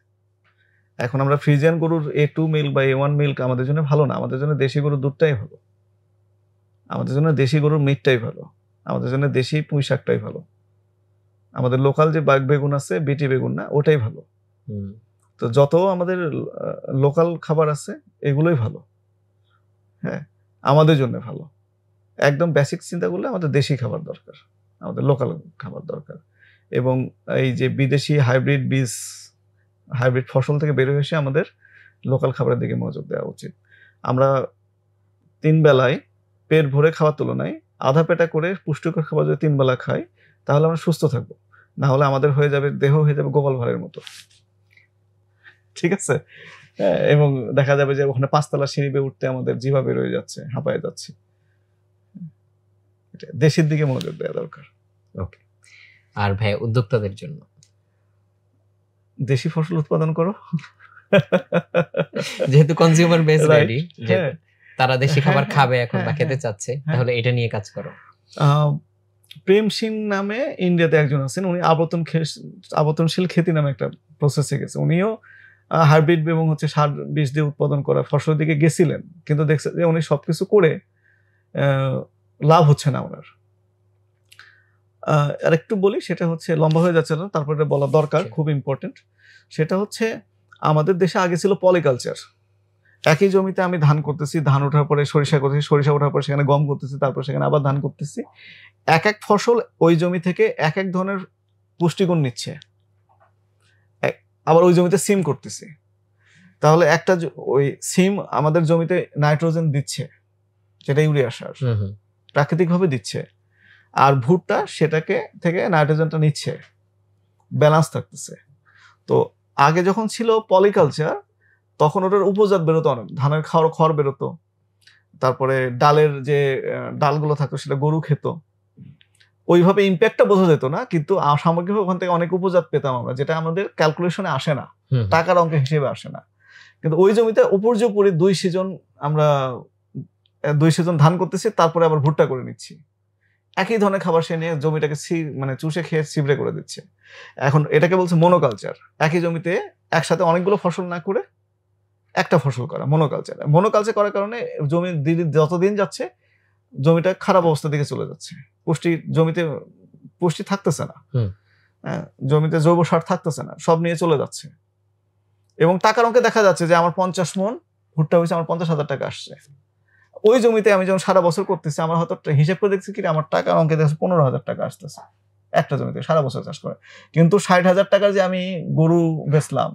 এখন আমরা ফ্রিজিয়ান গরুর A2 মিল্ক বা A1 মিল্ক আমাদের জন্য ভালো না, আমাদের জন্য দেশি গরুর দুধটাই ভালো, আমাদের জন্য দেশি গরুর মিটটাই ভালো, আমাদের জন্য দেশি পুঁই শাকটাই ভালো, আমাদের লোকাল যে বাগ বেগুন আছে, বিটি বেগুন না, ওটাই ভালো। তো যত আমাদের লোকাল খাবার আছে এগুলোই ভালো। হ্যাঁ, আমাদের জন্য ভালো। একদম বেসিক চিন্তা করলে আমাদের দেশি খাবার দরকার, আমাদের লোকাল খাবার দরকার। এবং এই যে বিদেশি হাইব্রিড বীজ, হাইব্রিড ফসল থেকে বের হয়ে এসে আমাদের লোকাল খাবারের দিকে মনোযোগ দেওয়া উচিত। আমরা 3 বেলায় পেট ভরে খাওয়ার তুলনায় আধা পেটা করে পুষ্টিকর খাবার যদি 3 বেলা খাই, তাহলে আমরা সুস্থ থাকবো। না হলে আমাদের হয়ে যাবে, দেহ হয়ে যাবে গোপাল ভাঁড়ের মতো। ঠিক আছে? এবং দেখা যাবে যে ওখানে 5 তলা সিঁড়ি বেয়ে উঠতে আমাদের জিভা বের হয়ে যাচ্ছে, হাঁপায়ে যাচ্ছে। দেশের দিকে মনোযোগ দেওয়া দরকার। ওকে। আর ভাই উদ্যোক্তাদের জন্য দেশি ফসল উৎপাদন করো, যেহেতু কনজিউমার বেস রেডি, তারা দেশি খাবার খাবে এখন বা খেতে চাচ্ছে, তাহলে এটা নিয়ে কাজ করো। প্রেম সিং নামে ইন্ডিয়াতে একজন আছেন, উনি আবর্তনশীল খেতি নামে একটা প্রসেসে গেছে। উনিও হাইব্রিড এবং সার বীজ দিয়ে উৎপাদন করা ফসলের দিকে গেছিলেন, কিন্তু দেখছে যে উনি সবকিছু করে লাভ হচ্ছে না ওনার। আর একটু বলি, সেটা হচ্ছে লম্বা হয়ে যাচ্ছে না, তারপরে বলা দরকার, খুব ইম্পর্টেন্ট। সেটা হচ্ছে আমাদের দেশে আগে ছিল পলিকালচার। একই জমিতে আমি ধান করতেছি, ধান ওঠার পরে সরিষা করতেছি, সরিষা ওঠার পরে সেখানে গম করতেছি, তারপর সেখানে আবার ধান করতেছি। এক এক ফসল ওই জমি থেকে এক এক ধরনের পুষ্টিগুণ নিচ্ছে। আবার ওই জমিতে সিম করতেছি, তাহলে একটা ওই সিম আমাদের জমিতে নাইট্রোজেন দিচ্ছে, যেটা ইউরিয়া সার প্রাকৃতিকভাবে দিচ্ছে, আর ভুট্টা সেটাকে থেকে নাইট্রোজেনটা নিচ্ছে, ব্যালেন্স থাকতেছে। তো আগে যখন ছিল পলিকালচার, তখন ওটার উপজাত বেরোতো অনেক, ধানের খড় বেরোতো, তারপরে ডালের যে ডালগুলো থাকতো সেটা গরু খেত, ওইভাবে ইম্প্যাক্টটা বোঝা যেত না, কিন্তু সামগ্রিকভাবে ওখান থেকে অনেক উপজাত পেতাম আমরা, যেটা আমাদের ক্যালকুলেশনে আসে না, টাকার অঙ্ক হিসেবে আসে না। কিন্তু ওই জমিতে উপর্যুপরি 2 সিজন আমরা 2 সিজন ধান করতেছি, তারপরে আবার ভুট্টা করে নিচ্ছি, একই ধরনের খাবার সে নিয়ে জমিটাকে মানে চুষে খেয়ে ছিবড়ে করে দিচ্ছে। এখন এটাকে বলছে মনোকালচার। একই জমিতে একসাথে অনেকগুলো ফসল না করে একটা ফসল করা, মনোকালচার। মনোকালচার করার কারণে জমি যতদিন যাচ্ছে জমিটা খারাপ অবস্থার দিকে চলে যাচ্ছে, জমিতে পুষ্টি থাকতেছে না, জমিতে জৈব সার থাকতেছে না, সব নিয়ে চলে যাচ্ছে। এবং টাকার অঙ্কে দেখা যাচ্ছে যে আমার 50 মণ ভুট্টা হয়েছে, আমার 50,000 টাকা আসছে। ওই জমিতে আমি যখন সারা বছর করতেছি, আমার হয়তো হিসেব করে দেখছি কি আমার টাকার অঙ্কে দেখছি 15,000 টাকা আসতেছে একটা জমিতে সারা বছর চাষ করে। কিন্তু 60,000 টাকার যে আমি গরু বেচলাম,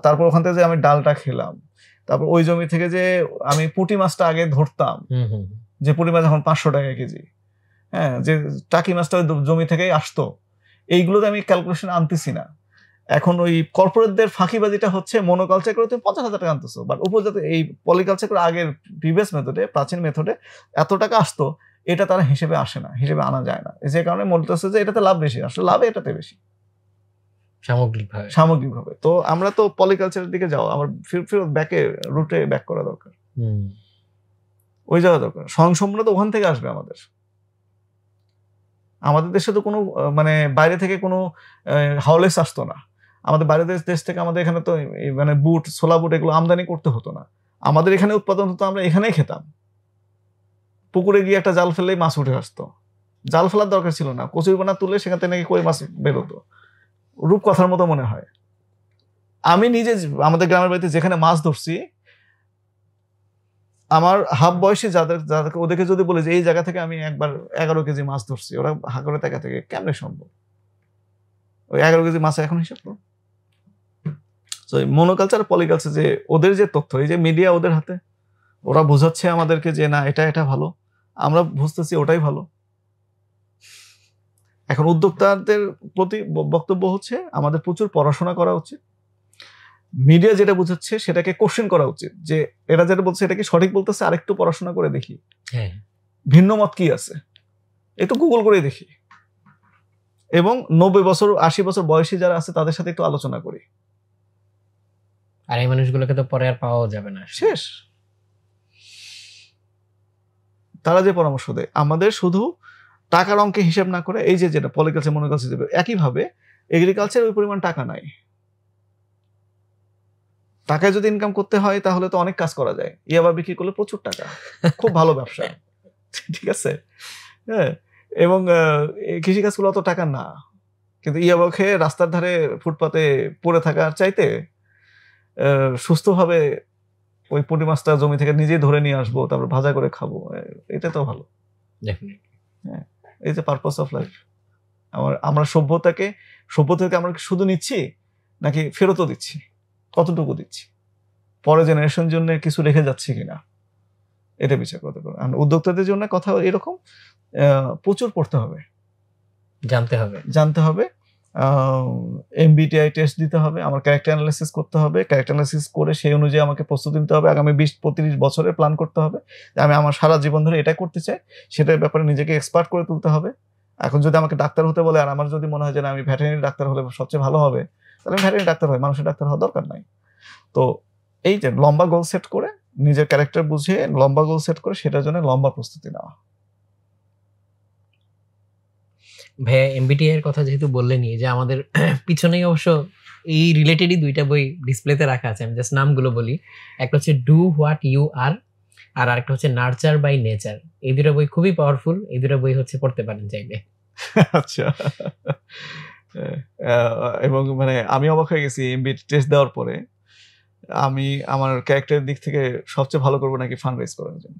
তারপর ওখান থেকে যে আমি ডালটা খেলাম, তারপর ওই জমি থেকে যে আমি পুঁটি মাছটা আগে ধরতাম, যে পুঁটি মাছ এখন 500 টাকা কেজি, হ্যাঁ, যে টাকি মাছটা ওই জমি থেকেই আসতো, এইগুলোতে আমি ক্যালকুলেশন আনতেছি না। এখন ওই কর্পোরেটদের ফাঁকিবাজিটা হচ্ছে মনোকালচার করে তুমি 50,000 টাকা আনতেছো, বাট উপজাতি এই পলিকালচার করে আগের প্রিভিয়াস মেথডে, প্রাচীন মেথডে এত টাকা আসতো, এটা তারা হিসেবে আসে না, হিসেবে আনা যায় না, যে কারণে বলতেছে যে এটাতে লাভ বেশি, আসলে লাভ এটাতে বেশি সামগ্রিকভাবে। তো আমরা তো পলিকালচারের দিকে যাও, আমার ফিরত রুটে ব্যাক করা দরকার, ওই জায়গা দরকার। স্বয়ংসম্পূর্ণ তো ওখান থেকে আসবে। আমাদের দেশে তো কোনো মানে বাইরে থেকে কোনো হাওলেস আসতো না, আমাদের বাইরের দেশ থেকে আমাদের এখানে তো মানে বুট, ছোলা বুট এগুলো আমদানি করতে হতো না, আমাদের এখানে উৎপাদন হতো, আমরা এখানেই খেতাম। পুকুরে গিয়ে একটা জাল ফেললেই মাছ উঠে আসতো, জাল ফেলার দরকার ছিল না, কচুরিপানা তুলে সেখান থেকে নাকি কই মাছ বেরোতো, রূপকথার মতো মনে হয়। আমি নিজে আমাদের গ্রামের বাড়িতে যেখানে মাছ ধরছি, আমার হাফ বয়সী যাদেরকে ওদেরকে যদি বলে যে এই জায়গা থেকে আমি একবার 11 কেজি মাছ ধরছি, ওরা হা করে টাকা থেকে কেমনে সম্ভব, ওই 11 কেজি মাছ এখন হিসাব করো। তো মনোকালচার পলিকালচার যে ওদের যে তথ্য, এই যে মিডিয়া ওদের হাতে, ওরা বোঝাচ্ছে আমাদেরকে যে না এটা ভালো, আমরা বুঝতেছি ওটাই ভালো। এখন উদ্যোক্তাদের প্রতি বক্তব্য হচ্ছে আমাদের প্রচুর পড়াশোনা করা উচিত, মিডিয়া যেটা বুঝাচ্ছে সেটাকে কোশ্চেন করা উচিত, যে এটা যেটা বলছে এটা কি সঠিক বলতেছে, আরেকটু পড়াশোনা করে দেখি, ভিন্ন মত কি আছে একটু গুগল করে দেখি, এবং 90 বছর 80 বছর বয়সী যারা আছে তাদের সাথে একটু আলোচনা করি। আর এই মানুষগুলোকে তো পরে আর পাওয়াও যাবে না, শেষ। তারা যে পরামর্শ দেয় আমাদের শুধু টাকার অঙ্কে হিসাব না করে, এই যে যেটা পলিকালচার মনোকালচার যাবে, একইভাবে এগ্রিকালচার ওই পরিমাণ টাকা নাই। টাকায় যদি ইনকাম করতে হয় তাহলে তো অনেক কাজ করা যায়, ইয়াবা বিক্রি করলে প্রচুর টাকা, খুব ভালো ব্যবসা। ঠিক আছে, হ্যাঁ। এবং কৃষি কাজগুলো অত টাকা না, কিন্তু ইয়াবা খেয়ে রাস্তার ধারে ফুটপাতে পড়ে থাকার চাইতে সুস্থভাবে ওই পুঁটি মাছটা জমি থেকে নিজেই ধরে নিয়ে আসবো, তারপর ভাজা করে খাবো, এটা তো ভালো। হ্যাঁ, এই যে পারপাস অফ লাইফ। আমরা সভ্যতা থেকে আমরা শুধু নিচ্ছি নাকি ফেরতও দিচ্ছি, কতটুকু দিচ্ছি, পরে জেনারেশন জন্য কিছু রেখে যাচ্ছি কিনা, এটা বিচার করতে পারবো। আর উদ্যোক্তাদের জন্য কথা এরকম, প্রচুর পড়তে হবে, জানতে হবে, MBTI টেস্ট দিতে হবে, আমার ক্যারেক্টার অ্যানালাইসিস করতে হবে, ক্যারেক্টার অ্যানালাইসিস করে সেই অনুযায়ী আমাকে প্রস্তুতি নিতে হবে, আগামী 20-25 বছরের প্ল্যান করতে হবে, আমি আমার সারা জীবন ধরে এটা করতে চাই, সেটার ব্যাপারে নিজেকে এক্সপার্ট করে তুলতে হবে। এখন যদি আমাকে ডাক্তার হতে বলে আর আমার যদি মনে হয় যে না আমি ভেটেরিনারি ডাক্তার হলে সবচেয়ে ভালো হবে, তাহলে আমি ভেটেরিনারি ডাক্তার হই, মানুষের ডাক্তার হওয়ার দরকার নাই। তো এই যে লম্বা গোল সেট করে, নিজের ক্যারেক্টার বুঝিয়ে লম্বা গোল সেট করে সেটার জন্য লম্বা প্রস্তুতি নেওয়া। ভাইয়া MBTI এর কথা যেহেতু বললেনই, যে আমাদের পিছনেই অবশ্য এই রিলেটেডই 2টা বই ডিসপ্লেতে রাখা আছে, আমি জাস্ট নামগুলো বলি। একটা হচ্ছে ডু হোয়াট ইউ আর, আর আরেকটা হচ্ছে নার্চার বাই নেচার। এই 2টা বই খুবই পাওয়ারফুল, এই 2টা বই হচ্ছে পড়তে পারেন চাইলে। আচ্ছা, এবং মানে আমি অবাক হয়ে গেছি MBTI টেস্ট দেওয়ার পরে, আমি আমার ক্যারেক্টারের দিক থেকে সবচেয়ে ভালো করবো নাকি ফান্ড রেজ করার জন্য।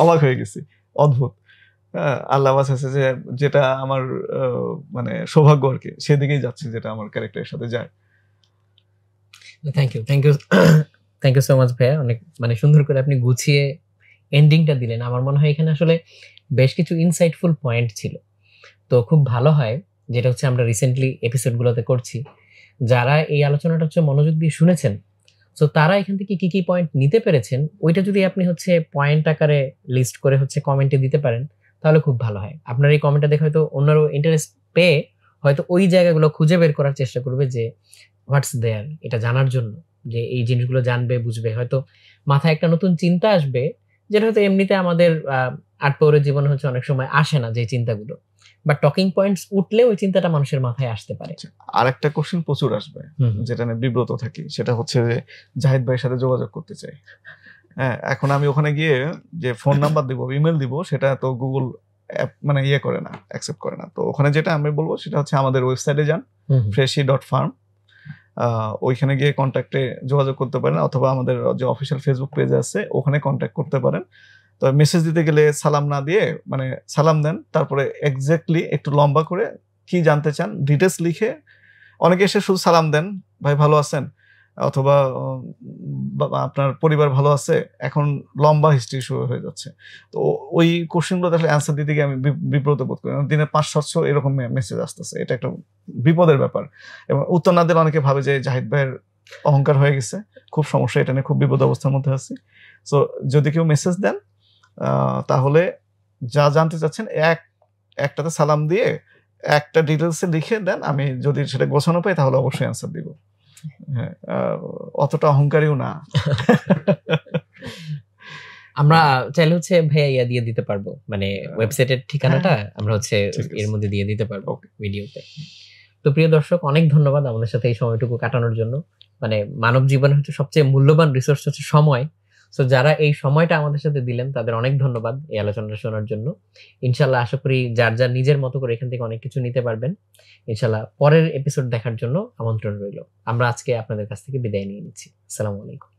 অবাক হয়ে গেছি, অদ্ভুত। আল্লাহ আছে যে যেটা আমার মানে সৌভাগ্য আর কি, সেদিকেই যাচ্ছে, যেটা আমার ক্যারেক্টারের সাথে যায়। থ্যাংক ইউ সো মাচ ভাইয়া, অনেক মানে সুন্দর করে আপনি গুছিয়ে এন্ডিংটা দিলেন। আমার মনে হয় এখানে আসলে বেশ কিছু ইনসাইটফুল পয়েন্ট ছিল। তো খুব ভালো হয় যেটা হচ্ছে আমরা রিসেন্টলি এপিসোডগুলোতে করছি, যারা এই আলোচনাটা হচ্ছে মনোযোগ দিয়ে শুনেছেন, তো তারা এখান থেকে কি কি পয়েন্ট নিতে পেরেছেন ওইটা যদি আপনি হচ্ছে পয়েন্ট আকারে লিস্ট করে হচ্ছে কমেন্টে দিতে পারেন তাহলে খুব ভালো হয়। আপনার এই কমেন্টটা দেখে হয়তো অন্যরাও ইন্টারেস্ট পেয়ে হয়তো ওই জায়গাগুলো খুঁজে বের করার চেষ্টা করবে, যে হোয়াটস দেয়ার, এটা জানার জন্য, যে এই জিনিসগুলো জানবে, বুঝবে, হয়তো মাথায় একটা নতুন চিন্তা আসবে, যেটা হয়তো এমনিতে আমাদের আটপৌরের জীবনে হচ্ছে অনেক সময় আসে না যে চিন্তাগুলো, বা টকিং পয়েন্টস উঠলে ওই চিন্তাটা মানুষের মাথায় আসতে পারে। আর একটা কোশ্চেন প্রচুর আসবে যেটা নিয়ে বিব্রত থাকি, সেটা হচ্ছে যে জাহিদ ভাইয়ের সাথে যোগাযোগ করতে চাই। হ্যাঁ, এখন আমি ওখানে গিয়ে যে ফোন নাম্বার দিব, ইমেল দিব, সেটা তো গুগল মানে করে না, অ্যাকসেপ্ট করে না। তো ওখানে যেটা আমি বলবো সেটা হচ্ছে আমাদের ওয়েবসাইটে যান, freshie.farm, ওইখানে গিয়ে কন্ট্যাক্টে যোগাযোগ করতে পারেন, অথবা আমাদের যে অফিসিয়াল ফেসবুক পেজ আছে ওখানে কন্ট্যাক্ট করতে পারেন। তো মেসেজ দিতে গেলে সালাম না দিয়ে মানে সালাম দেন, তারপরে এক্স্যাক্টলি একটু লম্বা করে কি জানতে চান ডিটেলস লিখে, অনেকে এসে শুধু সালাম দেন, ভাই ভালো আছেন, অথবা আপনার পরিবার ভালো আছে, এখন লম্বা হিস্ট্রি শুরু হয়ে যাচ্ছে। তো ওই কোশ্চেনগুলো আসলে অ্যান্সার দিতে গিয়ে আমি বিব্রত বোধ করি, দিনে 500-700 এরকম মেসেজ আসতেছে, এটা একটা বিপদের ব্যাপার। এবং উত্তর না দিলে অনেকে ভাবে যে জাহিদ ভাইয়ের অহংকার হয়ে গেছে, খুব সমস্যা, এটা নিয়ে খুব বিপদ অবস্থার মধ্যে আছি। সো যদি কেউ মেসেজ দেন তাহলে যা জানতে চাচ্ছেন একটাতে সালাম দিয়ে একটা ডিটেলসে লিখে দেন, আমি যদি সেটা গোছানো পাই তাহলে অবশ্যই অ্যান্সার দিব। হ্যাঁ, অতটা অহংকারীও না। আমরা চাইলে হচ্ছে ভাইয়া দিয়ে দিতে পারবো, মানে ওয়েবসাইটের ঠিকানাটা আমরা হচ্ছে এর মধ্যে দিয়ে দিতে পারবো ভিডিওতে। তো প্রিয় দর্শক, অনেক ধন্যবাদ আমাদের সাথে এই সময়টুকু কাটানোর জন্য। মানে মানব জীবনে হচ্ছে সবচেয়ে মূল্যবান রিসোর্স হচ্ছে সময়। সো যারা এই সময়টা আমাদের সাথে দিলেন তাদের অনেক ধন্যবাদ এই আলোচনাটা শোনার জন্য। ইনশাল্লাহ আশা করি যার যার নিজের মতো করে এখান থেকে অনেক কিছু নিতে পারবেন। ইনশাল্লাহ পরের এপিসোড দেখার জন্য আমন্ত্রণ রইল। আমরা আজকে আপনাদের কাছ থেকে বিদায় নিয়ে নিচ্ছি। আসসালামু আলাইকুম।